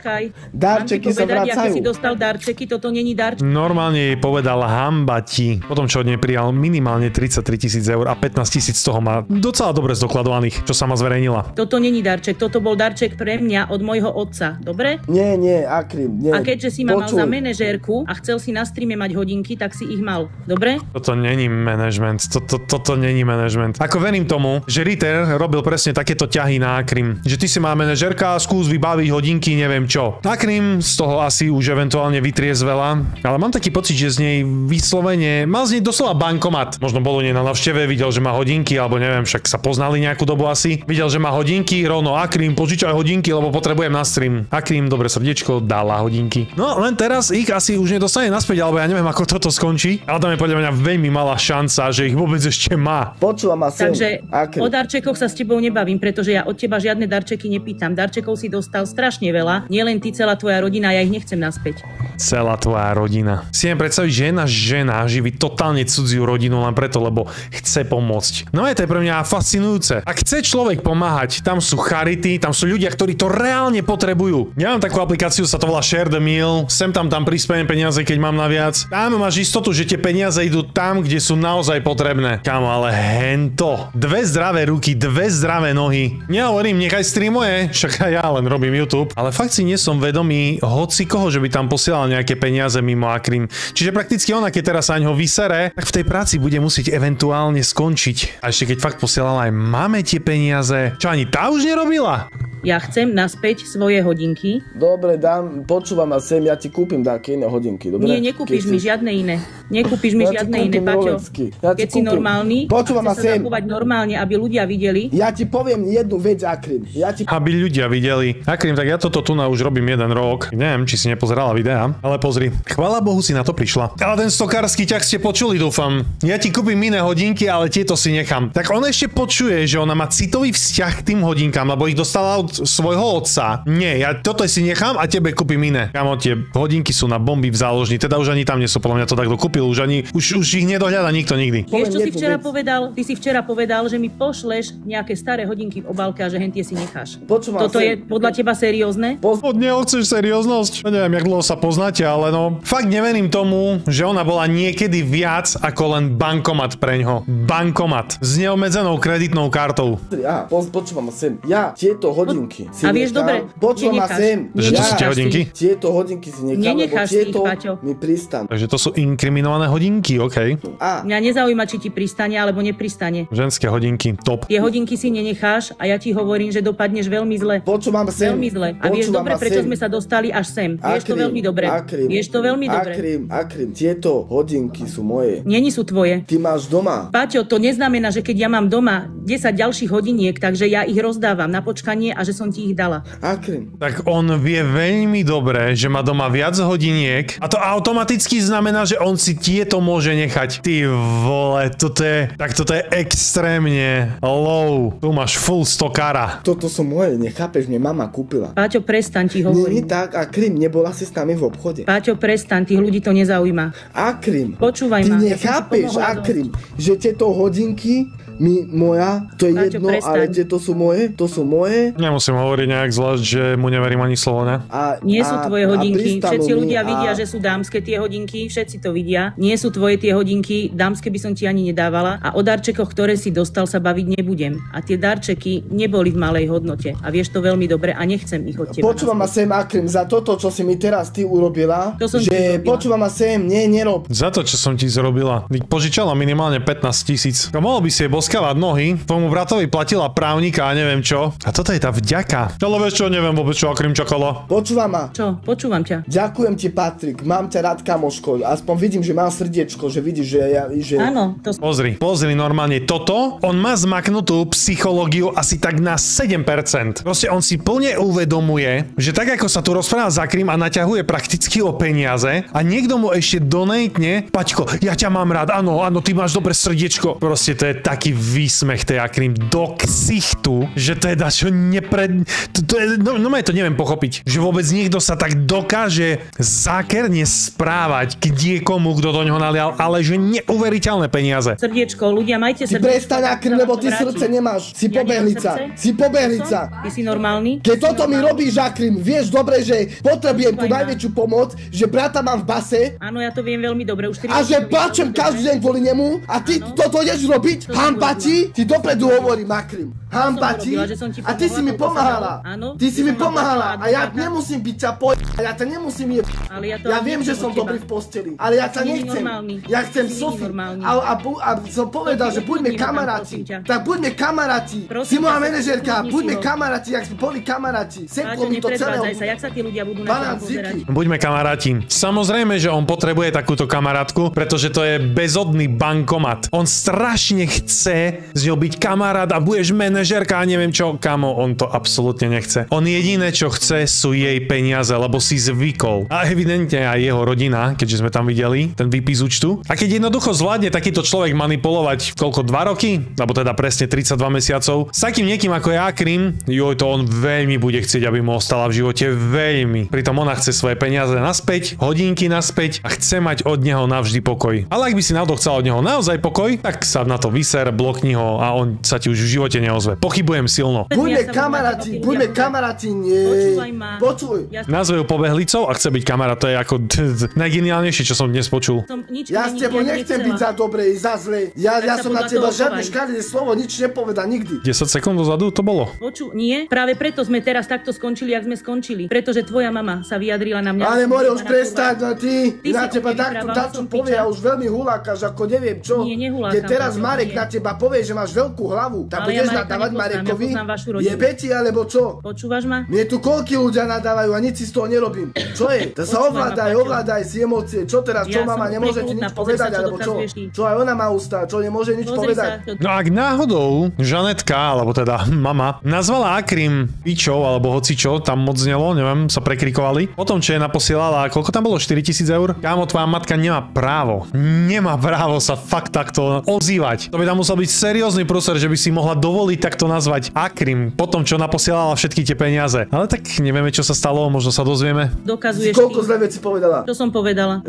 Speaker 3: Darčeky sa vracajú.
Speaker 5: Aké si dostal darčeky, toto není darček.
Speaker 1: Normálne jej povedal hamba ti. Potom, čo od nej prijal minimálne 33 000 eur a 15 000 z toho má docela dobre zdokladovaných, čo sama zverejnila.
Speaker 5: Toto není darček, toto bol darček pre mňa od môjho otca, dobre?
Speaker 3: Nie, Akrim, nie.
Speaker 5: A keďže si ma mal za manažérku a chcel si na streame mať hodinky, tak si ich mal, dobre?
Speaker 1: Toto není management, toto není management. Ako verím tomu, že Ritter robil presne takéto ťahy na Akrim. Že ty si má manažérka, skús vybaviť hodinky, neviem čo. Akrim z toho asi už eventuálne vytriezvela, ale mám taký pocit, že z nej vyslovene mal z nej doslova bankomat. Možno bolo nie na návšteve, videl, že má hodinky, alebo neviem, však sa poznali nejakú dobu asi. Videl, že má hodinky, rovno Akrim, požičaj hodinky, lebo potrebujem na stream. Akrim, dobre srdiečko, dala hodinky. No len teraz ich asi už nedostane naspäť, alebo ja neviem, ako toto skončí. Ale tam je podľa mňa veľmi malá šanca, že ich vôbec ešte má.
Speaker 3: Počúvam ma sem.
Speaker 5: Takže o darčekoch sa s tebou nebavím, pretože ja od teba žiadne darčeky nepýtam. Darčekov si dostal strašne veľa, nielen ty, celá tvoja rodina, ja ich nechcem naspäť.
Speaker 1: Celá tvoja rodina. Si viem predstaviť, že jedna žena živí totálne cudziu rodinu len preto, lebo chce pomôcť. No je to pre mňa fascinujúce. Ak chce človek pomáhať, tam sú charity, tam sú ľudia, ktorí to reálne potrebujú. Ja mám takú aplikáciu, sa to volá Share the Meal. Sem tam prispejem peniaze, keď mám naviac. Tam máš istotu, že tie peniaze idú tam, kde sú naozaj potrebné. Kámo, ale hento. 2 zdravé ruky, 2 zdravé nohy. Nehovorím, nechaj streamuje, však aj ja len robím YouTube, ale fakt si nie som vedomý hoci koho, že by tam posielal nejaké peniaze mimo Akrim. Čiže prakticky ona, keď teraz sa ňo vysere, tak v tej práci bude musieť eventuálne skončiť. A ešte keď fakt posielala aj máme tie peniaze, čo ani tá už nerobila?
Speaker 5: Ja chcem naspäť svoje hodinky.
Speaker 3: Dobre, počúvam ma sem, ja ti kúpim také iné hodinky, dobre?
Speaker 5: Nie, nekúpiš mi žiadne iné. Nekúpiš mi žiadne iné, Paťo. Keď si normálny,
Speaker 3: počúvam ma sem.
Speaker 5: Zachovať normálne, aby ľudia videli.
Speaker 3: Ja ti poviem jednu vec, Akrim.
Speaker 1: Aby ľudia videli. Akrim, tak ja toto tu už robím 1 rok. Neviem, či si nepozerala videa, ale pozri. Chvála Bohu si na to prišla. Ale ten stokársky ťah ste počuli, dúfam. Ja ti kúpim iné hodinky, ale tieto si nechám. Tak on ešte počuje, že ona má citový vzťah k tým hodinkám, lebo ich dostala od svojho otca. Nie, ja toto si nechám a tebe kúpim iné. Kamo, tie hodinky sú na bomby v záložni, teda už ani tam nie sú, podľa mňa to takto kúpil, už ich nedohľada nikto nikdy.
Speaker 5: Vieš, čo si včera povedal? Ty si včera povedal, že mi pošleš nejaké staré hodinky v obálke a že hentie si necháš. Toto je podľa teba seriózne?
Speaker 1: Od neho chceš serióznosť? Neviem, jak dlho sa poznáte, ale no fakt neverím tomu, že ona bola niekedy viac ako len bankomat preňho. Bankomat s neobmedzenou kreditnou kartou.
Speaker 3: Počúvam sem. Ja tieto hodinky si
Speaker 5: a vieš, dobre,
Speaker 3: počúvam sem.
Speaker 1: Že to sú tie hodinky?
Speaker 3: Tieto hodinky si nechám, lebo tieto mi pristanú.
Speaker 1: Takže to sú inkriminované hodinky, okej.
Speaker 5: Mňa nezaujíma, či ti pristane alebo nepristane.
Speaker 1: Ženské hodinky, top.
Speaker 5: Tie hodinky si nenecháš a ja ti hovorím, že dopadneš veľmi zle.
Speaker 3: Počúvam sem.
Speaker 5: Veľmi zle. A vieš dobre, prečo sme sa dostali až sem. Vieš to veľmi dobre. Vieš to veľmi dobre.
Speaker 3: Akrim, tieto hodinky sú moje.
Speaker 5: Není sú tvoje.
Speaker 3: Ty máš doma.
Speaker 5: Paťo, to neznamená, že keď ja mám doma 10 ďalších hodiniek, takže ja ich rozdávam na počkanie a že som ti ich dala.
Speaker 3: Akrim.
Speaker 1: Tak on vie veľmi dobre, že má doma viac hodiniek a to automaticky znamená, že on si tieto môže nechať. Ty vole, toto je extrémne low. Tu máš full stokára.
Speaker 3: Toto sú moje, nechápeš, mne mama kúpila.
Speaker 5: Páťo, prestaň, ti hovorím.
Speaker 3: Nie tak, Akrim, nebola si s nami v obchode.
Speaker 5: Páťo, prestaň, tých ľudí to nezaujíma.
Speaker 3: Akrim,
Speaker 5: počúvaj
Speaker 3: ty
Speaker 5: ma.
Speaker 3: Ty nechápeš, Akrim, že tieto hodinky moja, to je Páťo, jedno, prestaň. Ale tieto sú moje, to sú moje.
Speaker 1: Nemusím hovoriť nejak zvlášť, že mu neverím ani slovo, ne?
Speaker 5: Nie sú tvoje hodinky, všetci ľudia vidia, že sú dámske tie hodinky, všetci to vidia. Nie sú tvoje tie hodinky, dámske by som ti ani nedávala a o darčekoch, ktoré si dostal, sa baviť nebudem. A tie darčeky neboli v malej hodnote a vieš to veľmi dobre a nechcem ich od teba.
Speaker 3: Počúvam ma sem, Akrim, za toto, čo si mi teraz ty urobila, že počúvam ma sem, nerob.
Speaker 1: Za to, čo som ti zrobila. Požičala minimálne 15 000. Mohol by si jej boskavať nohy, tvojmu bratovi platila právnika a neviem čo. A toto je tá vďaka. Ale vieš čo, neviem vôbec čo Akrim čakala.
Speaker 3: Počúvam ma.
Speaker 5: Čo? Počúvam ťa.
Speaker 3: Ďakujem ti, Patrik, mám ťa rád, kamoško. Aspoň vidím, že mám srdiečko, že vidíš, že
Speaker 5: áno, to...
Speaker 1: Pozri normálne toto. On má zmaknutú psychológiu asi tak na 7%. Proste on si plne uvedomuje, že tak ako sa tu rozpráva za Akrim a naťahuje prakticky o peniaze a niekto mu ešte donatne, Paťko, ja ťa mám rád, áno, ty máš dobré srdiečko. Proste to je taký výsmech tej Akrim do ksichtu, že to je dačo no to neviem pochopiť, že vôbec niekto sa tak dokáže zákerne správať k niekomu, kto do ňoho nalial, ale že neuveriteľné peniaze.
Speaker 5: Srdiečko, ľudia, majte srdiečko.
Speaker 3: Ty prestaň, Akrim, lebo ty srdce nemáš. Si pobehlica.
Speaker 5: Ty si normálny?
Speaker 3: Keď toto mi robíš, Akrim, vieš dobre, že potrebujem tú najväčšiu pomoc, že brata mám v base.
Speaker 5: Áno, ja to viem veľmi dobre. Už
Speaker 3: a že plačem každý deň kvôli nemu a ty toto ideš robiť? Hanba ti dopredu hovorím, Akrim. Hanba ti. A ty si mi pomáhala. Ty si mi pomáhala a ja nemusím byť ťa ja ťa nemusím ja viem, že som dobrý v posteli, ale ja ťa nechcem. Ja chcem Sofi. A som povedal, že buďme kamaráti. Tak buďme kamaráti. Si moja manažérka, buďme kamaráti, jak sme boli kamaráti. Seklo mi to celé.
Speaker 5: Jak sa tí ľudia budú na to pozerať?
Speaker 1: Buďme kamaráti. Samozrejme, že on potrebuje takúto kamarátku, pretože to je bezodný bankomat. On strašne chce z ňou byť kamarát a budeš manažérka a neviem čo. Kamo, on to absolútne nechce. On jediné, čo chce, sú jej peniaze, lebo si zvykol. A evidentne aj jeho rodina, keďže sme tam videli ten výpis účtu. A keď jednoducho zvládne takýto človek manipulovať koľko 2 roky, alebo teda presne 32 mesiacov, s takým niekým ako je Akrim, to on veľmi bude chcieť, aby mu ostala v živote, veľmi. Pritom ona chce svoje peniaze naspäť, hodinky naspäť a chce mať od neho navždy pokoj. Ale ak by si náhodou chcel od neho naozaj pokoj, tak sa na to vyser, blokni ho a on sa ti už v živote neozve. Pochybujem silno.
Speaker 3: Buďme kamaráti, nie. Počuj.
Speaker 1: Nazve ju pobehlicou a chce byť kamarát, to je ako najgeniálnejšie, čo som dnes počul.
Speaker 3: Ja s tebou nechcem byť za dobre i za zle. Ja som na teba žiadne škaredé slovo, nič nepovedal nikdy.
Speaker 1: 10 sekúnd dozadu to bolo.
Speaker 5: Nie, práve preto sme teraz takto skončili, jak sme skončili. Pretože tvoja mama sa vyjadrila na mňa.
Speaker 3: Ale more už prestať, ty na teba takto povie a už veľmi hulákaš, ako neviem čo.
Speaker 5: Nie, nehulákam.
Speaker 3: Keď teraz Marek na teba a povieš, že máš veľkú hlavu, tak budeš nadávať Marekovi? Jebe ti, alebo čo?
Speaker 5: Počúvaš ma?
Speaker 3: Mne tu koľky ľudia nadávajú a nič si z toho nerobím. Čo je? To sa ovládaj si emócie. Čo teraz? Čo mama nemôže ti nič povedať, alebo čo? Čo aj ona má ústa, čo nemôže nič povedať?
Speaker 1: No ak náhodou Žanetka, alebo teda mama, nazvala Akrim pičou, alebo hocičo, tam moc znelo, neviem, sa prekrikovali. Potom, čo je naposielala, koľko tam bolo? 4000 eur? Kámo, tvoja matka nemá právo sa fakt takto ozývať. To by tam musel byť seriózny prúser, že by si mohla dovoliť takto nazvať Akrim, potom čo naposielala všetky tie peniaze. Ale tak nevieme, čo sa stalo, možno sa dozvieme.
Speaker 5: Dokazuješ
Speaker 3: koľko zlé veci povedala?
Speaker 5: Čo som povedala?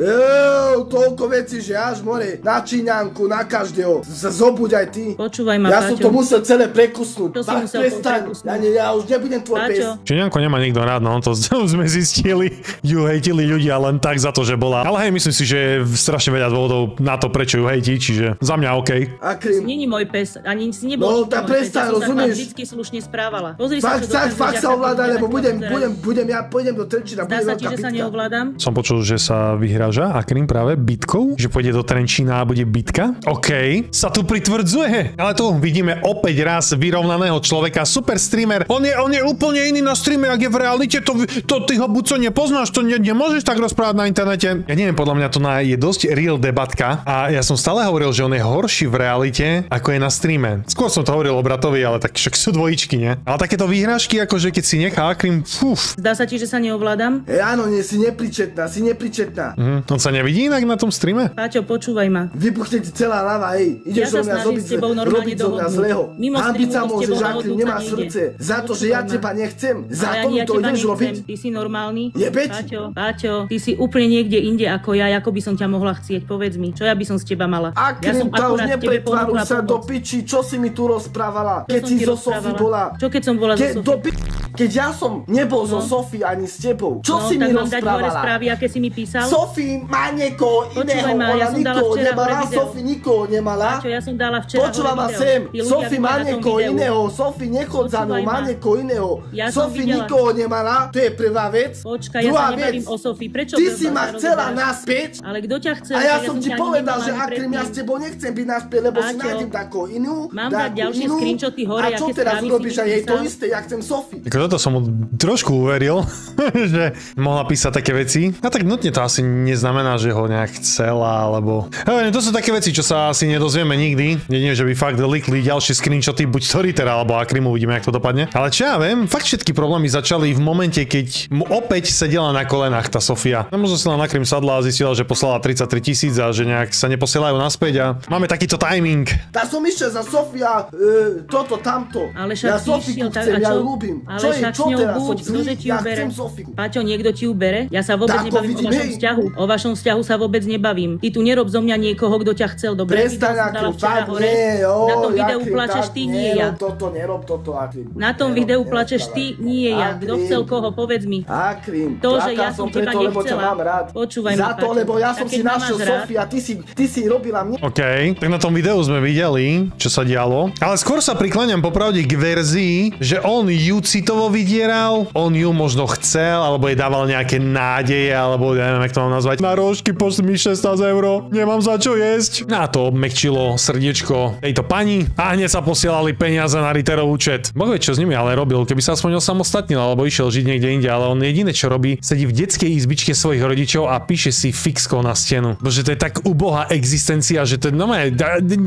Speaker 3: Toľko vecí, že až more, na Číňanku, na každého. Zobuď aj ty.
Speaker 5: Počúvaj ma,
Speaker 3: ja som to musel celé prekusnúť.
Speaker 5: To som musel prekusnúť.
Speaker 3: Ja už nebudem tvoj pes.
Speaker 1: Číňanku nemá nikto rád, no to sme zistili. Ju hejtili ľudia len tak za to, že bola. Ale hej, myslím si, že je strašne veľa dôvodov na to, prečo ju hejti, čiže za mňa OK.
Speaker 5: Akrim. Není môj pes, ani si nebol.
Speaker 3: No, tá prestaň, rozumieš?
Speaker 5: Ja som sa vždycky slušne správala. Pozri
Speaker 3: fakt sa ovláda, lebo ja pôjdem do Trenčína.
Speaker 5: Zdá sa ti, že sa neovládam?
Speaker 1: Som počul, že sa vyhráža Akrim práve bitkou, že pôjde do Trenčína a bude bitka. OK, sa tu pritvrdzuje. Ale tu vidíme opäť raz vyrovnaného človeka, super streamer. On je úplne iný na streame, ak je v realite, to ty ho buď co nepoznáš, to nemôžeš tak rozprávať na internete. Ja neviem, podľa mňa to je dosť real debatka a ja som stále hovoril, že on je horší v realite, ako je na streame. Skôr som to hovoril o bratovi, ale tak však sú dvojičky, nie? Ale takéto výhražky, akože keď si nechá Akrim,
Speaker 5: Zdá sa ti, že sa neovládam?
Speaker 3: Áno, si nepričetná.
Speaker 1: On sa nevidí inak na tom streame?
Speaker 5: Páťo, počúvaj ma.
Speaker 3: Vybuchne ti celá hlava, ideš do mňa robiť zo mňa zlého. Hambiť sa môžeš, Akrim, nemá srdce. Za to, že ja teba nechcem. Za to mi to ideš robiť.
Speaker 5: Ty si normálny?
Speaker 3: Jebeť?
Speaker 5: Páťo, ty si úplne niekde inde ako ja, ako by som ťa mohla chcieť, povedz mi. Čo ja by som z teba mala?
Speaker 3: Akrim, tá už nepretvaruj sa do piči, čo si mi tu rozprávala, keď si zo Sofy bola.
Speaker 5: Čo keď som bola zo Sofy?
Speaker 3: Keď ja som nebol zo Sofy ani s tebou. Čo si mi rozprávala?
Speaker 5: Tak mám dať hore správy, aké si mi písal?
Speaker 3: Sofy má niekoho iného, ona nikoho nemala, Sofy nikoho nemala.
Speaker 5: Čo ja som dala včera
Speaker 3: počula ma sem, Sofy má niekoho iného, Sofy nechod za mnou, má niekoho iného. Sofy nikoho nemala, to je prvá vec.
Speaker 5: Počkaj, ja sa nebavím o Sofy, prečo?
Speaker 3: Ty si ma chcela naspäť.
Speaker 5: Ale kto ťa chcel?
Speaker 3: A ja som ti povedal, že Akrim, ja s tebou nechcem byť naspäť, lebo si nájdem takú inú.
Speaker 5: Mám dať ďalšie screenshoty hore,
Speaker 3: aké správy si mi písal. A čo teraz urobíš aj jej to isté, ja chcem Sofy.
Speaker 1: Toto som mu trošku uveril, že mohla písať také veci. A tak nutne to asi neznamená, že ho nejak chcela, alebo... To sú také veci, čo sa asi nedozvieme nikdy. Jedine, že by fakt likli ďalšie screenshoty, buď Storytera, alebo Akrimu, uvidíme, jak to dopadne. Ale čo ja viem, fakt všetky problémy začali v momente, keď mu opäť sedela na kolenách tá Sofia. No možno si len Akrim sadla a zistila, že poslala 33 000 a že nejak sa neposielajú naspäť a máme takýto timing.
Speaker 3: Tá som išiel za Sofia, toto, tamto.
Speaker 5: Ale však
Speaker 3: ja Sofiku chcem, ja ľúbim.
Speaker 5: Čo je, čo teraz som zlý? Ja chcem Sofiku. Paťo, niekto ti ju bere? Ja sa vôbec nebavím o vašom vzťahu. O vašom vzťahu sa vôbec nebavím. Ty tu nerob zo mňa niekoho, kto ťa chcel. Dobre,
Speaker 3: prestaň, Akrim, fakt nie.
Speaker 5: Na tom videu plačeš ty, nie ja.
Speaker 3: Nerob toto, Akrim.
Speaker 5: Na tom videu plačeš ty, nie ja. Kto chcel koho, povedz mi.
Speaker 3: Akrim,
Speaker 5: to, že ja som teba nechcela. Počúvaj ma,
Speaker 3: za to, lebo ja som si našiel Sofia, ty si robila mne.
Speaker 1: OK, tak na tom videu sme videli, čo sa dialo. Ale skôr sa prikláňam popravde k verzii, že on ju citovo vydieral, on ju možno chcel, alebo jej dával nejaké nádeje, alebo neviem, jak to mám nazvať. Na rožky pošli mi 16 €, nemám za čo jesť. A to obmekčilo srdiečko tejto pani a hneď sa posielali peniaze na Ritterov účet. Boh vie, čo s nimi ale robil, keby sa aspoň osamostatnil, alebo išiel žiť niekde inde, ale on jediné, čo robí, sedí v detskej izbičke svojich rodičov a píše si fixkou na stenu. Bože, to je tak ubohá existencia, že to je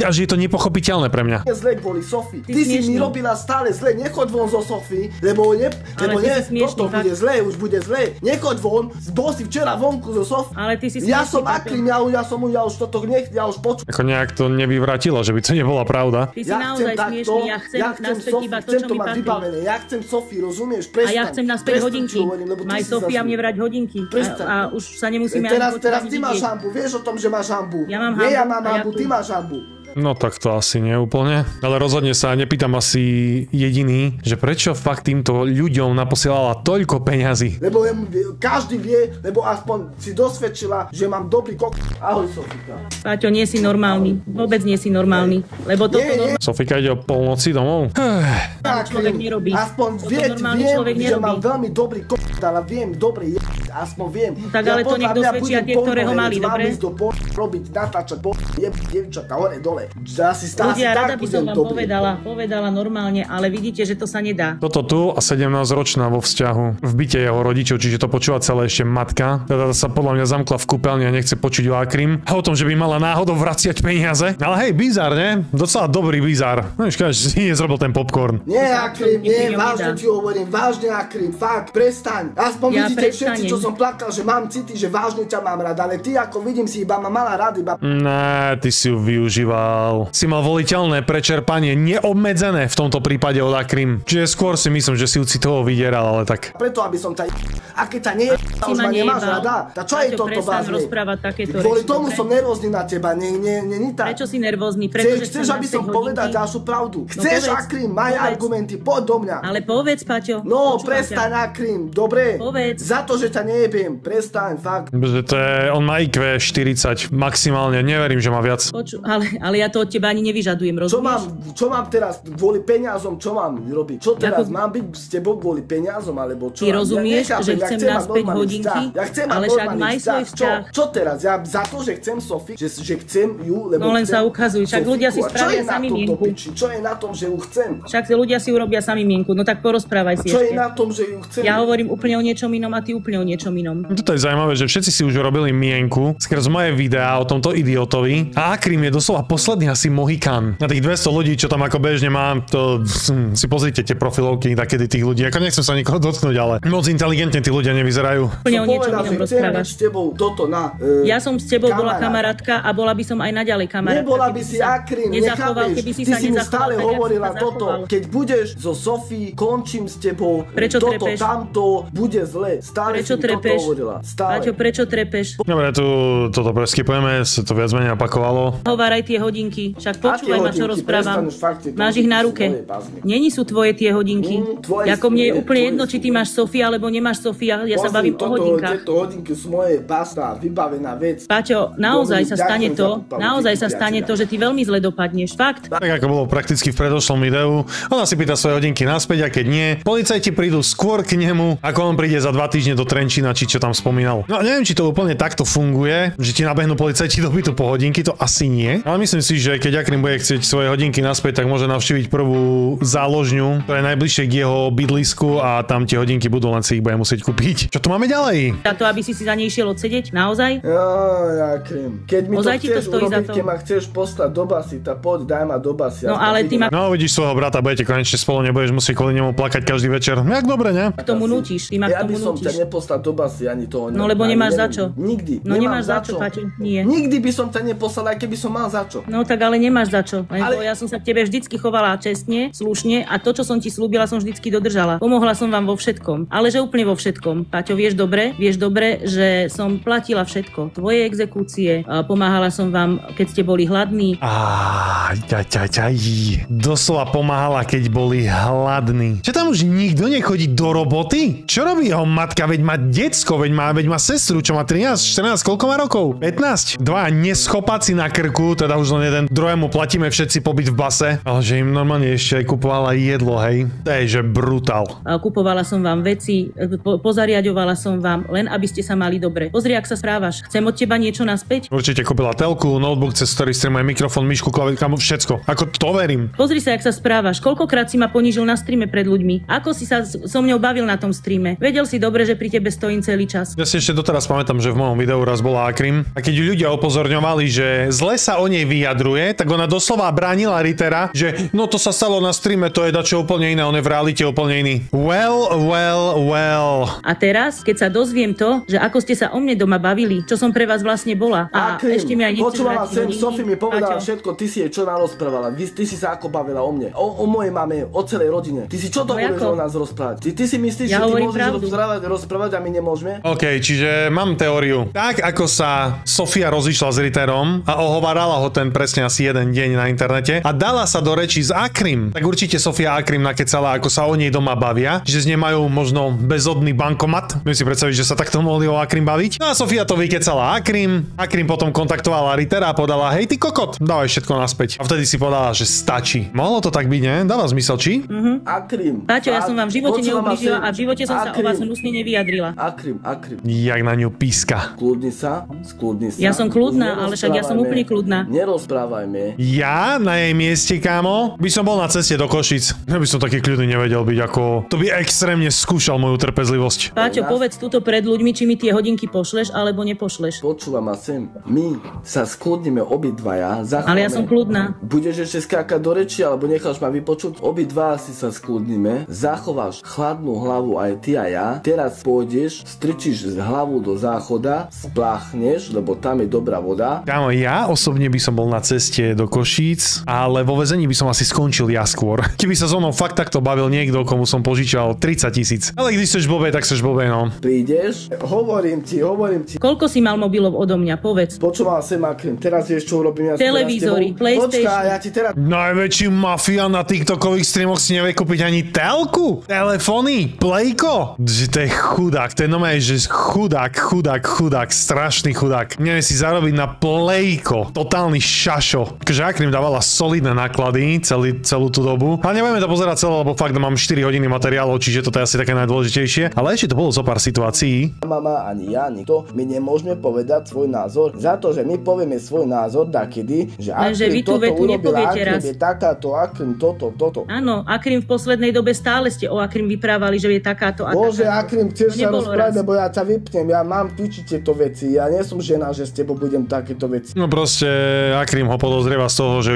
Speaker 1: že je to nepochopiteľné pre mňa.
Speaker 3: Zle kvôli Sofii. Ty si mi robila stále zle, nechoď von zo Sofii, lebo toto bude zle, už bude zle. Nechoď von, bol si včera vonku zo Sofii.
Speaker 5: Ale ty si smiešný.
Speaker 3: Ja som Akrim, ja už toto ja už počujem.
Speaker 1: Ako nejak to nevyvratilo, že by to nebola pravda.
Speaker 5: Ty si naozaj smiešný, ja chcem naspäť iba to, čo mi patrí.
Speaker 3: Ja chcem Sofii, rozumieš?
Speaker 5: A ja chcem naspäť hodinky. Maj Sofia mne vrať hodinky. A už sa nemusíme ani
Speaker 3: teraz ty máš hanbu, vieš o tom, že máš hanbu.
Speaker 5: Ja mám
Speaker 3: hanbu. Ja mám hanbu, ty máš hanbu.
Speaker 1: No tak to asi nie úplne. Ale rozhodne sa nepýtam asi jediný, že prečo fakt týmto ľuďom naposielala toľko peňazí.
Speaker 3: Lebo každý vie, lebo aspoň si dosvedčila, že mám dobrý Ahoj, Sofika.
Speaker 5: Paťo, nie si normálny. Vôbec nie si normálny. Lebo toto
Speaker 1: Sofika ide o polnoci domov?
Speaker 5: Človek nerobí.
Speaker 3: Aspoň viem, že mám veľmi dobrý ale viem dobre a aspoň viem.
Speaker 5: Tak ale to nech dosvedčia tie, ktoré ho mali, dobre?
Speaker 3: Mám ísť do robiť, natáčať, dievčatá hore dole.
Speaker 5: Ľudia, rada by som vám povedala normálne, ale vidíte, že to sa nedá.
Speaker 1: Toto tu a 17-ročná vo vzťahu v byte jeho rodičov, čiže to počúva celé ešte matka. Teda sa podľa mňa zamkla v kúpeľni a nechce počuť o Akrim. A o tom, že by mala náhodou vraciať peniaze. Ale hej, bizár, ne? Docela dobrý bizár. No ešte, že si nezrobil ten popcorn.
Speaker 3: Nie, Akrim, nie, vážne ti hovorím, vážne Akrim, fakt, prestaň. Aspoň vidíte všetci, čo som plakal, že mám city, že vážne ťa mám rád, ale ty ako vidím si iba ma mala rád, iba...
Speaker 1: Ne, ty si ju využíval. Si mal voliteľné prečerpanie, neobmedzené v tomto prípade od Akrim. Čiže skôr si myslím, že si ju citovo vydieral, ale tak.
Speaker 3: Preto, aby som ťa a keď ťa nie už ma nemáš rada. Tak čo je toto vážne? Kvôli tomu som nervózny na teba, nie tak.
Speaker 5: Prečo si nervózny?
Speaker 3: Chceš, aby som povedal ďalšiu pravdu? Chceš, Akrim, maj argumenty, poď do mňa.
Speaker 5: Ale povedz, Paťo.
Speaker 3: No, prestaň, Akrim, dobre?
Speaker 5: Povedz.
Speaker 3: Za to, že ťa nejebiem, prestaň, fakt.
Speaker 1: On má IQ 40 maximálne, neverím, že má viac.
Speaker 5: Ale ja to od teba ani nevyžadujem, rozumieš?
Speaker 3: Čo mám teraz kvôli peniazom, čo mám robiť? Čo teraz, mám byť s tebou kvôli peniazom, alebo čo?
Speaker 5: Ty rozumieš, že chcem naspäť hodinky, ale však maj svoj vzťah.
Speaker 3: Čo teraz? Ja za to, že chcem Sofii, že chcem ju, lebo
Speaker 5: no len sa ukazuj, však ľudia si spravia sami mienku.
Speaker 3: Čo je na tom, že ju chcem?
Speaker 5: Však ľudia si urobia sami mienku, no tak porozprávaj si
Speaker 3: ešte. Čo je
Speaker 5: ešte.
Speaker 3: Na tom, že ju chcem?
Speaker 5: Ja hovorím úplne o niečom inom a ty úplne o niečom inom.
Speaker 1: Toto je zaujímavé, že všetci si už urobili mienku skrz moje videá o tomto idiotovi a Akrim je doslova posledný asi mohikán. Na tých 200 ľudí, čo tam ako bežne mám, to si pozrite tie profilovky takedy tých ľudí, ako nechcem sa nikoho dotknúť, ale moc inteligentne tí ľudia nevyzerajú.
Speaker 5: Úplne o niečom inom rozprávaš. Ja som s tebou bola kamarátka a bola by som aj naďalej kamarátka.
Speaker 3: Nebola by si Akrim, nechápeš. Ty si mi stále hovorila toto. Keď budeš so Sofii, končím s tebou.
Speaker 5: Prečo
Speaker 3: toto,
Speaker 5: trepeš?
Speaker 3: Tamto, bude zle. Stále
Speaker 5: prečo
Speaker 3: si mi toto hovorila.
Speaker 5: Paťo, prečo trepeš?
Speaker 1: Dobre, toto preskipujeme, sa to viac menej opakovalo.
Speaker 5: Hováraj tie hodinky, však počúvaj ma, čo rozprávam. Máš ich na ruke. Není sú tvoje tie hodinky. Ako mne je úplne jedno, či ty máš Sofia, alebo nemáš Sofia. Ja sa bavím o hodinkách.
Speaker 3: Tieto hodinky sú moje, basta, vybavená vec.
Speaker 5: Paťo, naozaj sa stane to, že ty veľmi zle dopadneš. Fakt.
Speaker 1: Tak ako bolo prakticky v predošlom videu, ona si pýta svoje hodinky naspäť a keď nie, policajti prídu skôr k nemu, ako on príde za 2 týždne do Trenčína, či čo tam spomínal. No neviem, či to úplne takto funguje, že ti nabehnú policajti do bytu po hodinky, to asi nie. Ale myslím si, že keď Akrim bude chcieť svoje hodinky naspäť, tak môže navštíviť prvú záložňu, ktorá je najbližšie k jeho bydlisku a tam tie hodinky budú, len si ich bude musieť kúpiť. Čo tu máme ďalej?
Speaker 5: Za to, aby si za nej šiel odsedeť? Naozaj?
Speaker 3: Akrim. Keď mi to chceš urobiť, keď ma chceš poslať do basy, tak poď, daj ma do basy.
Speaker 5: No ale ty ma...
Speaker 1: No vidíš svojho brata, budete konečne spolu, nebudeš musieť kvôli nemu plakať každý večer. Jak dobre, ne?
Speaker 5: K tomu nutíš, ty ma k tomu nutíš.
Speaker 3: Ja by som ťa neposlal do basy ani toho.
Speaker 5: No lebo nemáš za čo.
Speaker 3: Nikdy.
Speaker 5: No nemáš za čo, Paťo, nie.
Speaker 3: Nikdy by som ťa neposlal, aj keby som mal za čo.
Speaker 5: No tak ale nemáš za čo. Lebo ja som sa k tebe vždycky chovala čestne, slušne a to, čo som ti slúbila, som vždycky dodržala. Pomohla som vám vo všetkom, ale že úplne vo všetkom. Paťo, vieš dobre, že som platila všetko. Tvoje exekúcie, pomáhala som vám, keď ste boli hladní.
Speaker 1: Doslova pomáhala, keď boli hladní. Čo tam už nikto nechodí do roboty? Čo robí jeho matka? Veď má decko, veď má sestru, čo má 13, 14, koľko má rokov? 15? Dva neschopáci na krku, teda už len jeden, druhému platíme všetci pobyt v base, ale že im normálne ešte aj kupovala jedlo, hej. To je, že brutál.
Speaker 5: Kupovala som vám veci, pozariaďovala som vám, len aby ste sa mali dobre. Pozri, ak sa správaš. Chcem od teba niečo naspäť?
Speaker 1: Určite kúpila telku, notebook, cez ktorý streamuje mikrofón, myšku, klaviatúru, všetko. Ako to verím.
Speaker 5: Pozri sa, jak sa správaš. Koľkokrát si ma ponížil na streame pred ľuďmi? Ako si sa so mňou bavil na tom streame? Vedel si dobre, že pri tebe stojím celý čas.
Speaker 1: Ja si ešte doteraz pamätám, že v mojom videu raz bola Akrim a keď ju ľudia upozorňovali, že zle sa o nej vyjadruje, tak ona doslova bránila Rittera, že no to sa stalo na streame, to je dačo úplne iné, on je v realite úplne iný. Well.
Speaker 5: A teraz, keď sa dozviem to, že ako ste sa o mne doma bavili, čo som pre vás vlastne bola a
Speaker 3: Akrim,
Speaker 5: ešte mi aj nechceš vrátiť.
Speaker 3: Sofie mi povedala všetko, ty si jej čo narozprávala, ty si sa ako bavila o mne, o mojej mame, o celej rodine. Ty si čo to budeš o nás rozprávať? Ty si myslíš, že ty môžeš rozprávať a my nemôžeme?
Speaker 1: OK, čiže mám teóriu. Tak ako sa Sofia rozišla s Ritterom a ohovárala ho ten presne asi jeden deň na internete a dala sa do reči s Akrim, tak určite Sofia Akrim nakecala, ako sa o nej doma bavia, že z nej majú možno bezodný bankomat. Viem si predstaviť, že sa takto mohli o Akrim baviť. No a Sofia to vykecala Akrim potom kontaktovala Rittera a povedala: "Hej ty kokot, dávaj všetko naspäť." A vtedy si povedala, že stačí. Mohlo to tak byť, ne? Dáva zmysel, či?
Speaker 3: Akrim.
Speaker 5: Paťo, ja som vám v živote neublížila a v živote som sa o vás hnusne nevyjadrila.
Speaker 3: Akrim.
Speaker 1: Jak na ňu píska.
Speaker 3: Skľudni sa.
Speaker 5: Ja som kľudná, ale však ja som úplne kľudná.
Speaker 3: Nerozprávajme.
Speaker 1: Ja na jej mieste, kámo, by som bol na ceste do Košic. Ja by som taký kľudný nevedel byť, ako... To by extrémne skúšal moju trpezlivosť.
Speaker 5: Páťo, povedz túto pred ľuďmi, či mi tie hodinky pošleš, alebo nepošleš.
Speaker 3: Počúvam ma sem. My sa skľudnime obidvaja.
Speaker 5: Ale ja som kľudná.
Speaker 3: Budeš ešte skákať do reči, alebo necháš ma vypočuť? Obidva si sa skľudnime. Zachováš chladnú hlavu aj ty a ja. Teraz pôjdeš, strčíš hlavu do záchoda, spláchneš, lebo tam je dobrá voda.
Speaker 1: Kámo, ja osobne by som bol na ceste do Košíc, ale vo väzení by som asi skončil ja skôr. Keby sa so mnou fakt takto bavil niekto, komu som požičal 30 000. Ale když chceš blbej, tak chceš blbej, no.
Speaker 3: Prídeš, hovorím ti.
Speaker 5: Koľko si mal mobilov odo mňa, povedz.
Speaker 3: Počúval sem, Akrim, teraz vieš, čo urobím ja.
Speaker 5: Televízory, PlayStation.
Speaker 3: Počká, ja ti teraz...
Speaker 1: Najväčší mafián na TikTokových streamoch si nevie kúpiť ani telku, telefóny, plejko. Že to je chudák, to je normálne, že chudák, strašný chudák. Nevie si zarobiť na plejko, totálny šašo. Takže Akrim dávala solidné náklady celú tú dobu. Ale nebudeme to pozerať celé, lebo fakt mám 4 hodiny materiálov, čiže toto je asi také najdôležitejšie. Ale ešte to bolo zo pár situácií.
Speaker 3: Mama ani ja, nikto, my nemôžeme povedať svoj názor. Za to, že my povieme svoj názor dakedy, že Akrim toto urobila, Akrim je takáto, Akrim toto.
Speaker 5: Áno, Akrim v poslednej dobe stále ste o Akrim vyprávali, že je takáto a
Speaker 3: Bože, Akrim, chceš sa rozprávať, lebo ja ťa vypnem, ja mám piči tieto veci, ja nie som žena, že s tebou budem takéto veci.
Speaker 1: No proste Akrim ho podozrieva z toho, že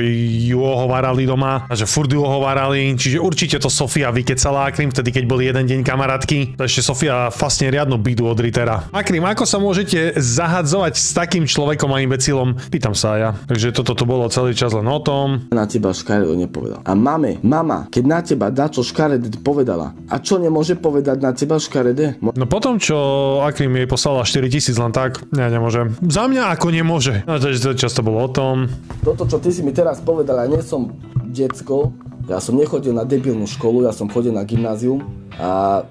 Speaker 1: ju ohovárali doma a že furt ju ohovárali, čiže určite to Sofia vykecala Akrim vtedy, keď boli jeden deň kamarátky. To ešte Sofia vlastne riadnu bidu od Rittera. Akrim, ako sa môžete zahadzovať s takým človekom a imbecilom? Pýtam sa ja. Takže toto tu bolo celý čas len o tom.
Speaker 3: Na teba škaredo nepovedal. A mama, keď na teba dačo škaredé povedala, a čo nemôže povedať na teba škaredé?
Speaker 1: No potom, čo Akrim jej poslala 4 000 len tak, ja nemôžem. Za mňa ako nemôže. No to často bolo o tom.
Speaker 3: Toto, čo ty si mi teraz povedala, ja nie som decko, ja som nechodil na debilnú školu, ja som chodil na gymnázium a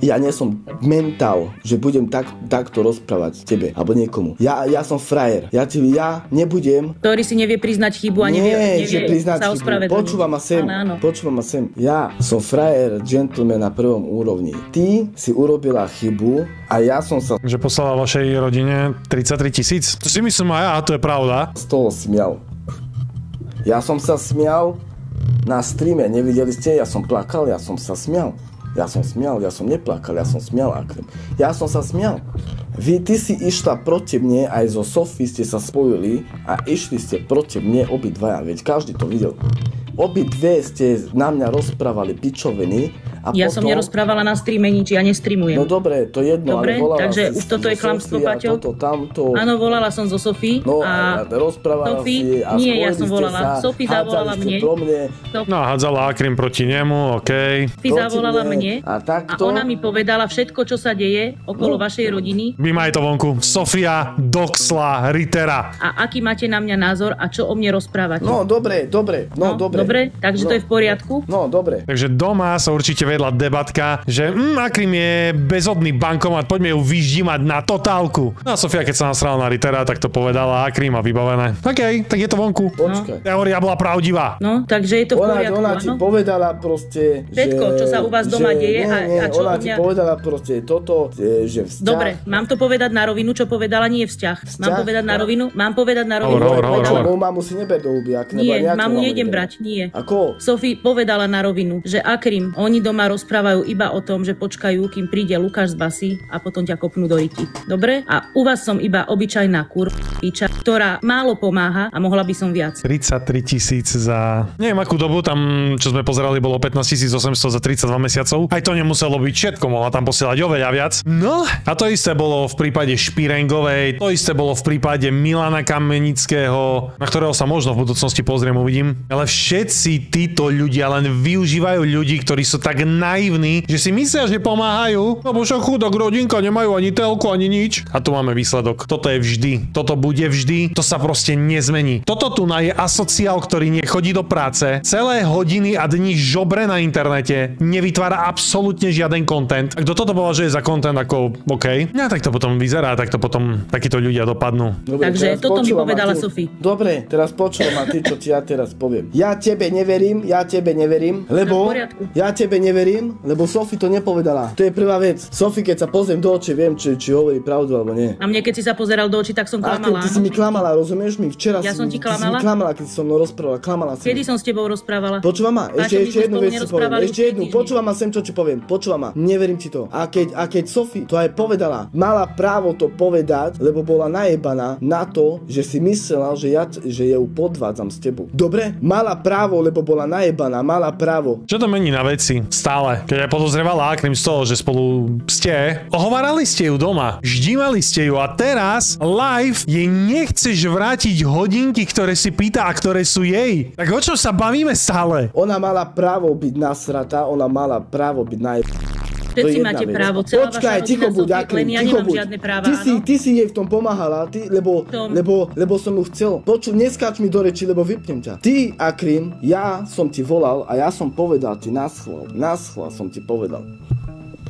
Speaker 3: ja nie som mentál, že budem takto rozprávať tebe alebo niekomu. Ja som frajer. Ja nebudem...
Speaker 5: Ktorý si nevie priznať chybu a nevie
Speaker 3: priznať
Speaker 5: sa ospravedlniť.
Speaker 3: Počúvam ma sem. Ja som frajer, gentleman na prvom úrovni. Ty si urobila chybu a ja som sa...
Speaker 1: Že poslala vašej rodine 33 000? To si myslím aj ja, to je pravda.
Speaker 3: Z toho smial. Ja som sa smial na streame, nevideli ste? Ja som plakal, ja som sa smial. Ja som neplakal, ja som smial, Akrim. Ja som sa smial. Ty si išla proti mne, aj zo Sofie ste sa spojili a išli ste proti mne obidvaja, veď každý to videl. Obidve ste na mňa rozprávali pičoviny a
Speaker 5: ja
Speaker 3: potom...
Speaker 5: som nerozprávala na streame nič, ja nestreamujem.
Speaker 3: No dobre, to jedno,
Speaker 5: dobre,
Speaker 3: ale volala
Speaker 5: takže
Speaker 3: si
Speaker 5: už toto je klamstvo, Paťo.
Speaker 3: Tamto.
Speaker 5: Áno, volala som zo Sofie a
Speaker 3: rozprávala
Speaker 5: Sofie,
Speaker 3: si a
Speaker 5: nie, ja som volala. Sofie zavolala mne.
Speaker 1: No, hádzala Akrim proti nemu, okej.
Speaker 5: Sofie zavolala mne
Speaker 3: a
Speaker 5: ona mi povedala všetko, čo sa deje okolo vašej rodiny.
Speaker 1: Vy maj to vonku. Sofia doxla Rittera.
Speaker 5: A aký máte na mňa názor a čo o mne rozprávate?
Speaker 3: No, dobre.
Speaker 5: Dobre, takže to je v poriadku?
Speaker 3: No, dobre.
Speaker 1: Takže doma sa určite vedla debatka, že Akrim je bezodný bankomat, poďme ju vyždímať na totálku. No a Sofia, keď sa nasrala na Rittera, tak to povedala Akrim a vybavené. OK, tak je to vonku.
Speaker 3: Počkaj.
Speaker 1: Teória bola pravdivá.
Speaker 5: No, takže je to v poriadku,
Speaker 3: Ona ti povedala proste,
Speaker 5: všetko, čo sa u vás doma deje a čo
Speaker 3: ona ti povedala proste toto, že vzťah...
Speaker 5: Dobre, mám to povedať na rovinu, čo povedala, nie vzťah. Mám povedať na rovinu? Mám povedať na rovinu.
Speaker 1: Hovor.
Speaker 3: Mamu si neber do huby, ak
Speaker 5: nie, mamu nejdem brať, nie.
Speaker 3: Ako?
Speaker 5: Sofie povedala na rovinu, že Akrim, oni doma rozprávajú iba o tom, že počkajú, kým príde Lukáš z basy a potom ťa kopnú do ryti. Dobre? A u vás som iba obyčajná kurviča, ktorá málo pomáha a mohla by som viac.
Speaker 1: 33 000 za... Neviem akú dobu, tam čo sme pozerali bolo 15 800 za 32 mesiacov. Aj to nemuselo byť všetko, mohla tam posielať oveľa viac. No, a to isté bolo v prípade Špirengovej, to isté bolo v prípade Milana Kamenického, na ktorého sa možno v budúcnosti pozriem, uvidím. Ale všetci títo ľudia len využívajú ľudí, ktorí sú tak naivní, že si myslia, že pomáhajú, lebo však chudok rodinka, nemajú ani telku, ani nič. A tu máme výsledok. Toto je vždy. Toto bude bude vždy, to sa proste nezmení. Toto tu je asociál, ktorý nechodí do práce, celé hodiny a dní žobre na internete, nevytvára absolútne žiaden content. A kto toto považuje za content ako OK? Ja tak to potom vyzerá, tak to potom takíto ľudia dopadnú.
Speaker 3: Dobre,
Speaker 5: takže toto mi povedala Sofie.
Speaker 3: Dobre, teraz počujem ma ty, čo ti ja teraz poviem. Ja tebe neverím, lebo ja tebe neverím, lebo Sofie to nepovedala. To je prvá vec. Sofie, keď sa pozriem do očí, viem, či hovorí pravdu alebo nie.
Speaker 5: A mne, keď si sa pozeral do očí, tak som klamala.
Speaker 3: Ty si mi klamala, rozumieš mi? Včera
Speaker 5: ja som ti klamala?
Speaker 3: Ty si mi klamala, keď si so mnou rozprávala. Klamala si.
Speaker 5: Kedy som s tebou rozprávala?
Speaker 3: Počúva ma, ešte jednu vec si poviem. Ešte jednu, počúva ma sem, čo ti poviem. Počúva ma, neverím ti to. A keď Sofie to aj povedala, mala právo to povedať, lebo bola najebaná na to, že si myslela, že ju podvádzam s tebou. Dobre? Mala právo, lebo bola najebaná, mala právo.
Speaker 1: Čo to mení na veci? Stále. Keď aj podozrievala Akrim z toho, že spolu ste, ohovárali ste ju doma, ždímali ste ju a teraz live jej nechceš vrátiť hodinky, ktoré si pýta a ktoré sú jej. Tak o čom sa bavíme stále?
Speaker 3: Ona mala právo byť nasratá, ona mala právo byť
Speaker 5: Všetci máte právo, celá
Speaker 3: počkaj,
Speaker 5: vaša rodina Sofie, len ja nemám žiadne práva,
Speaker 3: ty si jej v tom pomáhala, lebo som ju chcel. Neskáč mi do reči, lebo vypnem ťa. Ty, Akrim, ja som ti volal a ja som povedal ti naschvál som ti povedal.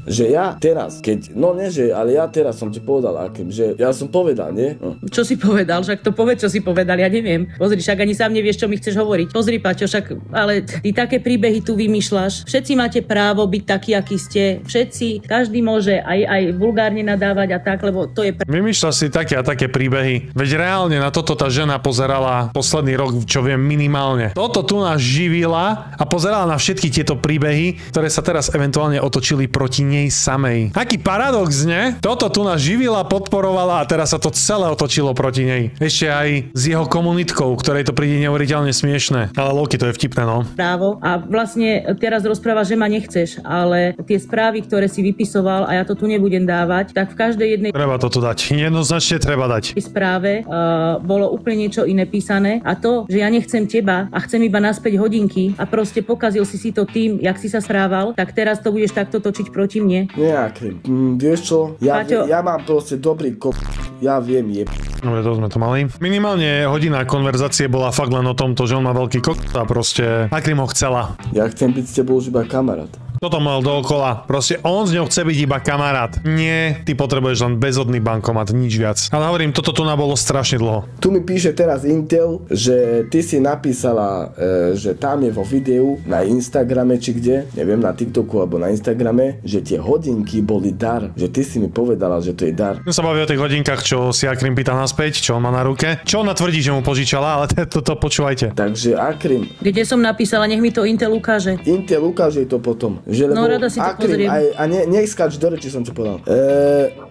Speaker 3: Že ja teraz, ale ja teraz som ti povedal, Akrim, že ja som povedal, nie?
Speaker 5: Čo si povedal? Však to povedz, čo si povedal, ja neviem. Pozri, však ani sám nevieš, čo mi chceš hovoriť. Pozri, Paťo, však, ale ty také príbehy tu vymýšľaš. Všetci máte právo byť takí, akí ste. Všetci, každý môže aj vulgárne nadávať a tak, lebo to je
Speaker 1: Vymýšľaš si také a také príbehy. Veď reálne na toto tá žena pozerala posledný rok, čo viem, minimálne. Toto tu nás živila a pozerala na všetky tieto príbehy, ktoré sa teraz eventuálne otočili proti nej samej. Aký paradox, ne? Toto tu nás živila, podporovala a teraz sa to celé otočilo proti nej. Ešte aj s jeho komunitkou, ktorej to príde neuveriteľne smiešné. Ale Loki, to je vtipné, no.
Speaker 5: Právo. A vlastne teraz rozpráva, že ma nechceš, ale tie správy, ktoré si vypisoval a ja to tu nebudem dávať, tak v každej jednej
Speaker 1: treba to tu dať. Jednoznačne treba dať.
Speaker 5: V správe bolo úplne niečo iné písané a to, že ja nechcem teba a chcem iba naspäť hodinky a proste pokazil si to tým, jak si sa správal, tak teraz to budeš takto točiť proti mne.
Speaker 3: Nejaký. Vieš čo? Ja mám proste dobrý ja viem
Speaker 1: Dobre, to sme to mali. Minimálne hodina konverzácie bola fakt len o tomto, že on má veľký a proste Akrim ho chcela.
Speaker 3: Ja chcem byť s tebou už iba kamarát.
Speaker 1: Toto mal dookola. Proste on s ňou chce byť iba kamarát. Nie, ty potrebuješ len bezodný bankomat, nič viac. Ale hovorím, toto tu bolo strašne dlho.
Speaker 3: Tu mi píše teraz Intel, že ty si napísala, že tam je vo videu na Instagrame či kde, neviem, na TikToku alebo na Instagrame, že tie hodinky boli dar. Že ty si mi povedala, že to je dar.
Speaker 1: My sa baví o tých hodinkách, čo si Akrim pýta naspäť, čo on má na ruke. Čo ona tvrdí, že mu požičala, ale toto počúvajte.
Speaker 3: Takže Akrim.
Speaker 5: Kde som napísala, nech mi to Intel ukáže.
Speaker 3: Intel ukáže to potom. Že
Speaker 5: no rada si to pozriem.
Speaker 3: A nech skáč do reči, som ti povedal.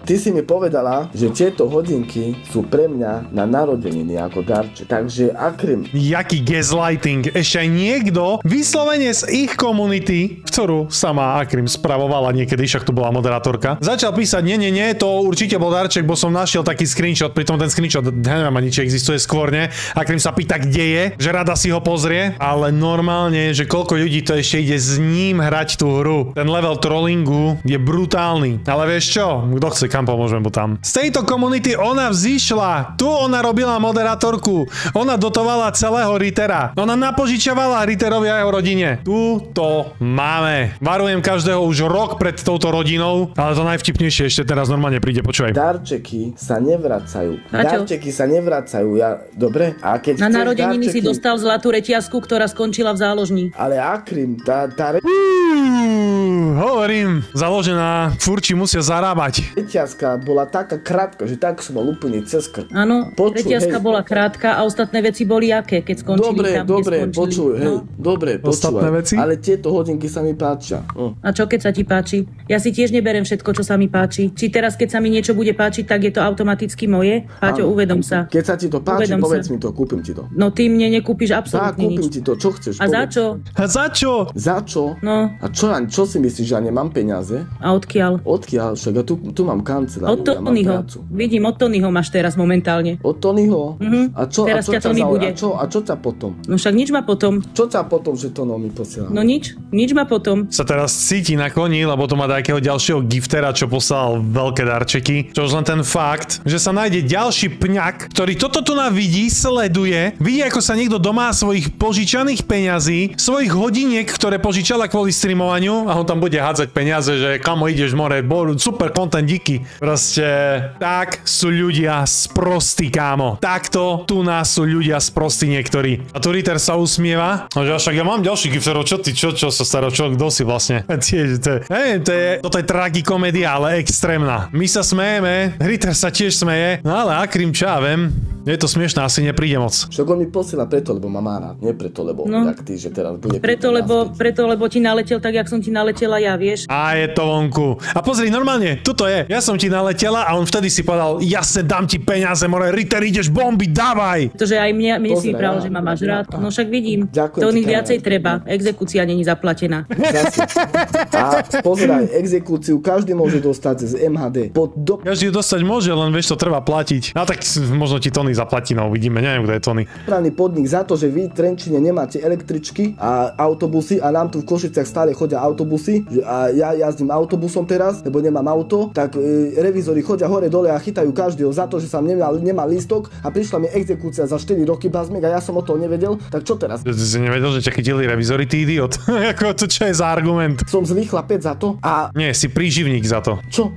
Speaker 3: Ty si mi povedala, že tieto hodinky sú pre mňa na narodeniny ako darček. Takže Akrim.
Speaker 1: Jaký gaslighting. Ešte aj niekto vyslovene z ich komunity, ktorú sama Akrim spravovala niekedy, však tu bola moderátorka, začal písať, nie, to určite bol darček, bo som našiel taký screenshot, pritom ten screenshot, neviem ani, či existuje skôr, ne? Akrim sa pýta, kde je, že rada si ho pozrie, ale normálne, že koľko ľudí to ešte ide s ním hrať tú hru. Ten level trollingu je brutálny. Ale vieš čo? Kto chce, kam pomôžeme mu tam. Z tejto komunity ona vzýšla. Tu ona robila moderátorku. Ona dotovala celého Rittera. Ona napožičiavala Ritterovi a jeho rodine. Tu to máme. Varujem každého už rok pred touto rodinou, ale to najvtipnejšie ešte teraz normálne príde, počúvaj.
Speaker 3: Darčeky sa nevracajú. Darčeky sa nevracajú. Dobre? A keď
Speaker 5: na narodeniny si dostal zlatú reťazku, ktorá skončila v záložni.
Speaker 3: Ale Akrim,
Speaker 1: hovorím, založená, furči musia zarábať.
Speaker 3: Reťazka bola taká krátka, že tak som mal úplne cez krk.
Speaker 5: Áno, reťazka bola krátka a ostatné veci boli aké, keď skončili tam,
Speaker 3: kde skončili. Počuj, hej, dobre,
Speaker 1: ostatné veci?
Speaker 3: Ale tieto hodinky sa mi páčia.
Speaker 5: A čo keď sa ti páči? Ja si tiež neberem všetko, čo sa mi páči. Či teraz, keď sa mi niečo bude páčiť, tak je to automaticky moje? Paťo, uvedom sa.
Speaker 3: Keď sa ti to páči, povedz mi to, kúpim ti to.
Speaker 5: No ty mne nekúpiš absolútne nič.
Speaker 3: Kúpim ti to, čo chceš?
Speaker 5: A za čo?
Speaker 1: A za čo?
Speaker 3: Za čo?
Speaker 5: No.
Speaker 3: A čo si myslíš, že ja nemám peniaze?
Speaker 5: A odkiaľ?
Speaker 3: Odkiaľ? Však ja tu mám kanceláriu,
Speaker 5: Od Tonyho. Vidím, od Tonyho máš teraz momentálne.
Speaker 3: Od Tonyho?
Speaker 5: A teraz ťa Tony bude.
Speaker 3: A čo ťa potom?
Speaker 5: No však nič ma potom.
Speaker 3: Čo ťa potom, že Tono mi posiela?
Speaker 5: No nič ma potom.
Speaker 1: Sa teraz cíti na koni, lebo to má takého ďalšieho giftera, čo poslal veľké darčeky. Čo už len ten fakt, že sa nájde ďalší pňak, ktorý toto tu vidí, sleduje, vidí, ako sa niekto domá svojich požičaných peňazí, svojich hodiniek, ktoré požičala kvôli streamovaniu a on tam bude hádzať peniaze, že kamo ideš more, super content, díky. Proste tak sú ľudia sprostí, kámo. Takto tu nás sú ľudia sprostí niektorí. A tu Ritter sa usmieva, že však ja mám ďalší gifterov, čo sa stará, kto si vlastne? Toto je tragikomédia, ale extrémna. My sa smejeme, Ritter sa tiež smeje, no ale Akrim, čo ja viem, je to smiešné, asi nepríde moc.
Speaker 3: Však on mi posiela preto, lebo ma má rád, nie preto, lebo jak ty, že teraz bude...
Speaker 5: Preto, lebo ti naletel tak, jak som ti naletela ja, vieš?
Speaker 1: A je to vonku. A pozri, normálne, tuto je. Ja som ti naletela a on vtedy si povedal, jasne, dám ti peniaze, more, Ritter, ideš bomby, dávaj!
Speaker 5: Pretože aj mne si vypral, že ma máš rád. No však vidím. To nich viacej treba. Exekúcia není zaplatená.
Speaker 3: A pozeraj, exekúciu každý môže dostať z MHD.
Speaker 1: Každý ju dostať môže, len vieš, to treba platiť. A tak možno ti Tony zaplatí, no uvidíme, neviem, kto je Tony.
Speaker 3: Právny podnik za to, že vy v Trenčine nemáte električky a autobusy a nám tu v Košiciach stále chodia autobusy a ja jazdím autobusom teraz, lebo nemám auto, tak revízori chodia hore dole a chytajú každého za to, že som nemal lístok a prišla mi exekúcia za 4 roky bazmek a ja som o toho nevedel, tak čo teraz?
Speaker 1: Si nevedel, že ťa chytili revízori, ty idiot? Ako to čo je za argument?
Speaker 3: Som zlý chlapec za to a...
Speaker 1: Nie, si príživník za to.
Speaker 3: Čo?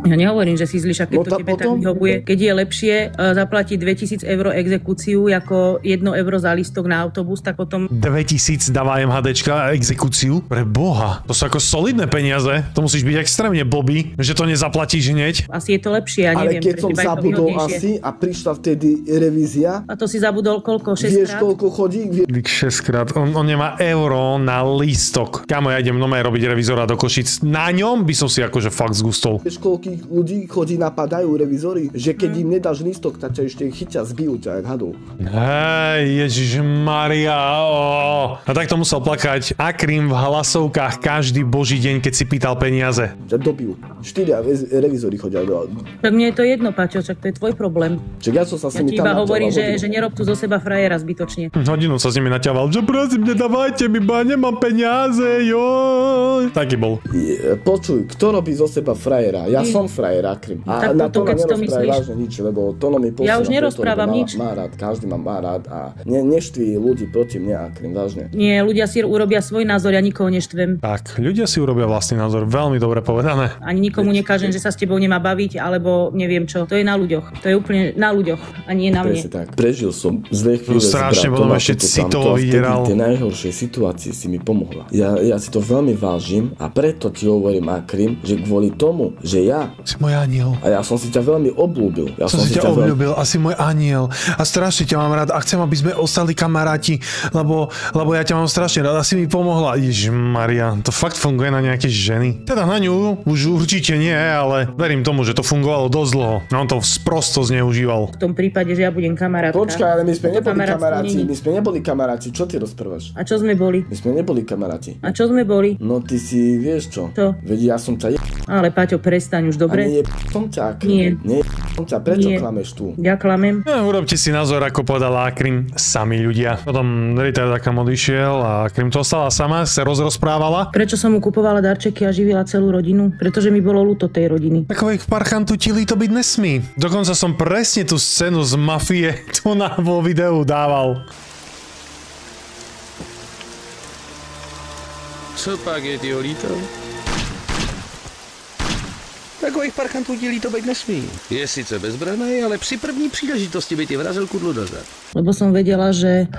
Speaker 5: Ja nehovorím, že si zlý, však keď to tebe tak vyhovuje. Keď je lepšie zaplatiť 2000 eur exekúciu ako 1 euro za lístok na autobus, tak potom...
Speaker 1: 2000 dáva MHDčka exekúciu? Pre boha, to sú ako solidné peniaze. To musíš byť extrémne blbý, že to nezaplatíš hneď.
Speaker 5: Asi je to lepšie, ja neviem.
Speaker 3: Ale keď som zabudol asi a prišla vtedy revízia...
Speaker 5: A to si zabudol koľko? 6 krát?
Speaker 3: Vieš, koľko chodí?
Speaker 1: 6 krát. On nemá euro na lístok. Kamo, ja idem nomé robiť revízora do Košic. Na ňom by som si akože fakt zgustol.
Speaker 3: Vieš, ľudí chodí, napadajú revízory, že keď im nedáš lístok, tak ťa ešte chytia, zbijú ťa, jak hadov.
Speaker 1: Hej, Ježišmaria, A tak to musel plakať Akrim v hlasovkách každý boží deň, keď si pýtal peniaze.
Speaker 3: Ťa dobijú. 4 revízory chodia do...
Speaker 5: Tak mne je to jedno, Paťo, čak to je tvoj problém.
Speaker 3: Čak ja som sa s nimi tam
Speaker 5: iba hovorím, že nerob tu zo seba frajera zbytočne.
Speaker 1: Hodinu sa s nimi naťaval, že prosím, nedávajte mi, nemám peniaze, joj. Taký bol.
Speaker 3: Počuj, kto robí zo seba frajera? Ja som frajer, Akrim. A tak na to nerozprávaj vážne nič, lebo Tono mi posiela.
Speaker 5: Ja už nerozprávam nič.
Speaker 3: Má rád, každý ma má rád a neštví ľudí proti mne, Akrim, vážne.
Speaker 5: Nie, ľudia si urobia svoj názor, ja nikoho neštvem.
Speaker 1: Tak, ľudia si urobia vlastný názor, veľmi dobre povedané.
Speaker 5: Ani nikomu nekážem, že sa s tebou nemá baviť, alebo neviem čo. To je na ľuďoch. To je úplne na ľuďoch a nie na mne.
Speaker 3: Tak. Prežil som zlé chvíle s bratom.
Speaker 1: Strašne potom ešte citovo vyderal.
Speaker 3: V tej najhoršej situácii si mi pomohla. Ja si to veľmi vážim a preto ti hovorím, Akrim, že kvôli tomu, že ja
Speaker 1: si môj aniel.
Speaker 3: A ja som si ťa veľmi obľúbil.
Speaker 1: Ja som si ťa obľúbil, asi môj aniel. A strašne ťa mám rád a chcem, aby sme ostali kamaráti, lebo ja ťa mám strašne rád. Asi mi pomohla. Ježišmaria, to fakt funguje na nejaké ženy? Teda na ňu už určite nie, ale verím tomu, že to fungovalo dosť dlho. On to sprosto zneužíval.
Speaker 5: V tom prípade, že ja budem kamarátka.
Speaker 3: Počkaj, ale my sme neboli kamaráti. My sme neboli kamaráti. Čo ty rozprávaš?
Speaker 5: A čo sme boli?
Speaker 3: My sme neboli kamaráti.
Speaker 5: A čo sme boli?
Speaker 3: No ty si vieš čo?
Speaker 5: Čo?
Speaker 3: Veď ja som ťa
Speaker 5: Ale Paťo, prestaň už, dobre?
Speaker 3: Nie som ťa, Akrim. Nie som ťa, prečo klameš tu?
Speaker 5: Ja klamem.
Speaker 1: Urobte si názor, ako povedala Akrim, sami ľudia. Potom Ritter takam odišiel a Akrim to ostala sama, sa rozprávala.
Speaker 5: Prečo som mu kupovala darčeky a živila celú rodinu? Pretože mi bolo ľúto tej rodiny.
Speaker 1: Takových parchantutili to byť nesmí. Dokonca som presne tú scénu z Mafie tu vo videu dával.
Speaker 8: Co pak je, ty olíto? Takových parchantů dílí to být nesmí. Je sice bezbraný, ale při první příležitosti by ti vrazil kudlu do zad.
Speaker 5: Lebo som vedela, že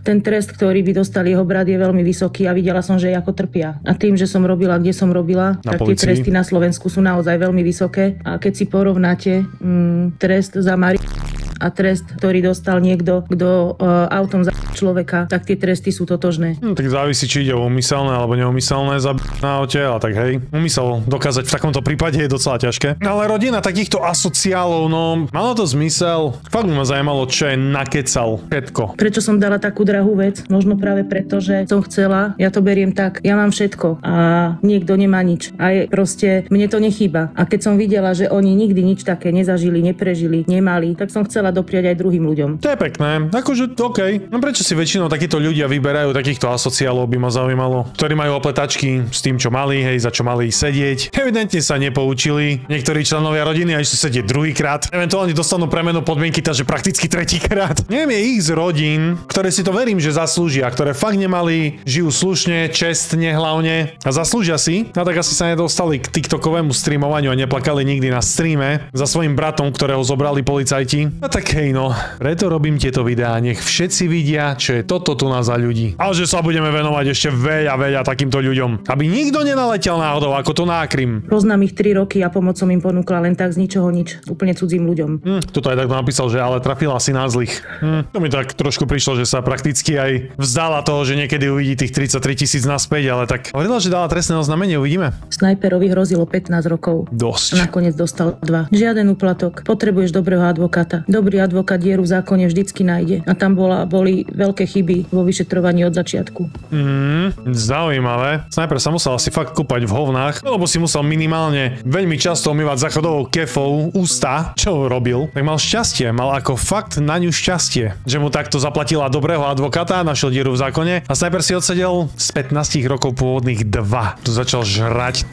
Speaker 5: ten trest, ktorý by dostal jeho brat, je veľmi vysoký a videla som, že ako trpia. A tým, že som robila, kde som robila, tak tie tresty na Slovensku sú naozaj veľmi vysoké. A keď si porovnáte trest za a trest, ktorý dostal niekto, kto autom človeka, tak tie tresty sú totožné.
Speaker 1: Tak závisí, či ide o úmyselné alebo neúmyselné na aute, ale tak hej. Úmysel dokázať v takomto prípade je docela ťažké. Ale rodina takýchto asociálov, no malo to zmysel. Fakt by ma zajímalo, čo je nakecal všetko.
Speaker 5: Prečo som dala takú drahú vec? Možno práve preto, že som chcela, ja to beriem tak, ja mám všetko a niekto nemá nič. A proste mne to nechýba. A keď som videla, že oni nikdy nič také nezažili, neprežili, nemali, tak som chcela dopriať aj druhým ľuďom.
Speaker 1: To je pekné, akože OK. No prečo si väčšinou takíto ľudia vyberajú takýchto asociálov, by ma zaujímalo, ktorí majú opletačky s tým, čo mali, hej, za čo mali sedieť. Evidentne sa nepoučili. Niektorí členovia rodiny aj sú sedieť druhýkrát. Eventuálne dostanú premenu podmienky, takže prakticky tretíkrát. Neviem, je ich z rodín, ktoré si to verím, že zaslúžia, ktoré fakt nemali, žijú slušne, čestne hlavne a zaslúžia si. A tak asi sa nedostali k TikTokovému streamovaniu a neplakali nikdy na streame za svojím bratom, ktorého zobrali policajti. A tak hej no, preto robím tieto videá, nech všetci vidia, čo je toto tu nás za ľudí. A že sa budeme venovať ešte veľa takýmto ľuďom, aby nikto nenaletel náhodou ako to na Akrim.
Speaker 5: Poznám ich 3 roky a pomoc som im ponúkla len tak z ničoho nič, úplne cudzím ľuďom.
Speaker 1: Tuto aj takto napísal, že ale trafila si na zlých. To mi tak trošku prišlo, že sa prakticky aj vzdala toho, že niekedy uvidí tých 33 000 naspäť, ale tak hovorila, že dala trestné oznámenie, uvidíme.
Speaker 5: Snajperovi hrozilo 15 rokov.
Speaker 1: Dosť.
Speaker 5: A nakoniec dostal 2. Žiaden úplatok. Potrebuješ dobrého advokáta. Dobrý advokát dieru v zákone vždycky nájde. A tam boli veľké chyby vo vyšetrovaní od začiatku.
Speaker 1: Zaujímavé. Snajper sa musel asi fakt kúpať v hovnách, lebo si musel minimálne veľmi často umývať za chodovou kefou ústa, čo robil. Tak mal šťastie, mal ako fakt na ňu šťastie, že mu takto zaplatila dobrého advokáta, našiel dieru v zákone a Snajper si odsedel z 15 rokov pôvodných 2. Tu začal žrať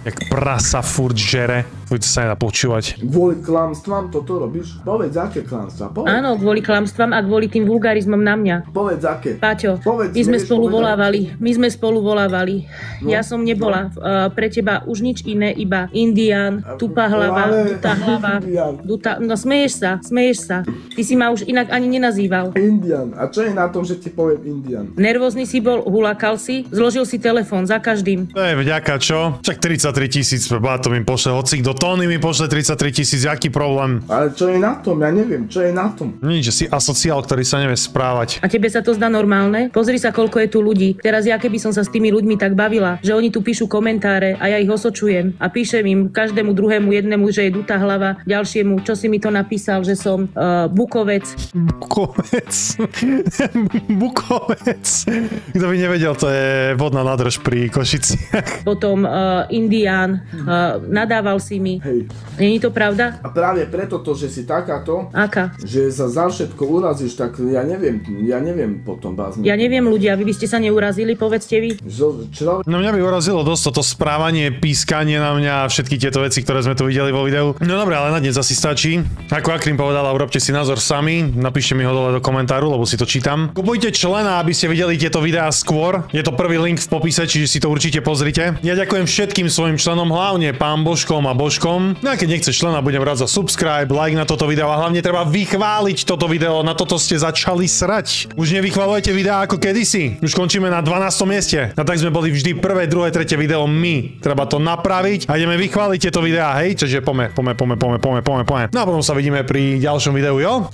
Speaker 1: jak prasa furt žere. Fuj, to sa nedá počúvať.
Speaker 3: Kvôli klamstvám toto robíš? Povedz, aké klamstvá?
Speaker 5: Áno, kvôli klamstvám a kvôli tým vulgarizmom na mňa.
Speaker 3: Povedz, aké?
Speaker 5: Paťo, my sme spolu volávali. No, ja som nebola pre teba už nič iné, iba Indián, tupá hlava, dutá hlava. No smeješ sa. Ty si ma už inak ani nenazýval.
Speaker 3: Indián. A čo je na tom, že ti poviem Indián?
Speaker 5: Nervózny si bol, hulakal si, zložil si telefón za každým.
Speaker 1: To je vďaka čo? Čak 33 000, to mi pošle hocik do tóny mi pošle 33 000, aký problém?
Speaker 3: Ale čo je na tom? Ja neviem, čo je na tom?
Speaker 1: Nič, že si asociál, ktorý sa nevie správať.
Speaker 5: A tebe sa to zdá normálne? Pozri sa, koľko je tu ľudí. Teraz ja keby som sa s tými ľuďmi tak bavila, že oni tu píšu komentáre a ja ich osočujem a píšem im každému druhému jednému, že je dutá hlava, ďalšiemu, čo si mi to napísal, že som Bukovec. Bukovec. Kto by nevedel, to je vodná nádrž pri Košiciach. Potom Indián, nadával si mi.
Speaker 3: Hej.
Speaker 5: Není to pravda?
Speaker 3: A práve preto to, že si takáto,
Speaker 5: aká?
Speaker 3: Že sa za všetko urazíš, tak ja neviem potom bázniť.
Speaker 5: Ja neviem, ľudia, vy by ste sa neurazili, povedzte vy.
Speaker 3: Čo?
Speaker 1: No mňa by urazilo dosť toto správanie, pískanie na mňa a všetky tieto veci, ktoré sme tu videli vo videu. No dobré, ale na dnes asi stačí. Ako Akrim povedala, urobte si názor sami, napíšte mi ho dole do komentáru, lebo si to čítam. Kupujte člena, aby ste videli tieto videá skôr. Je to prvý link v popise, čiže si to určite pozrite. Ja ďakujem všetkým svojim členom, hlavne pán Božkom a Božkom. No a keď nechceš člena, budem rád za subscribe, like na toto video a hlavne treba vychváliť toto video, na toto ste začali srať. Už nevychvalujete videá ako kedysi. Už končíme na 12. mieste. A tak sme boli vždy prvé, druhé, tretie video my. Treba to napraviť a ideme vychváliť tieto videá, hej? Čiže poďme. No a potom sa vidíme pri ďalšom videu, jo?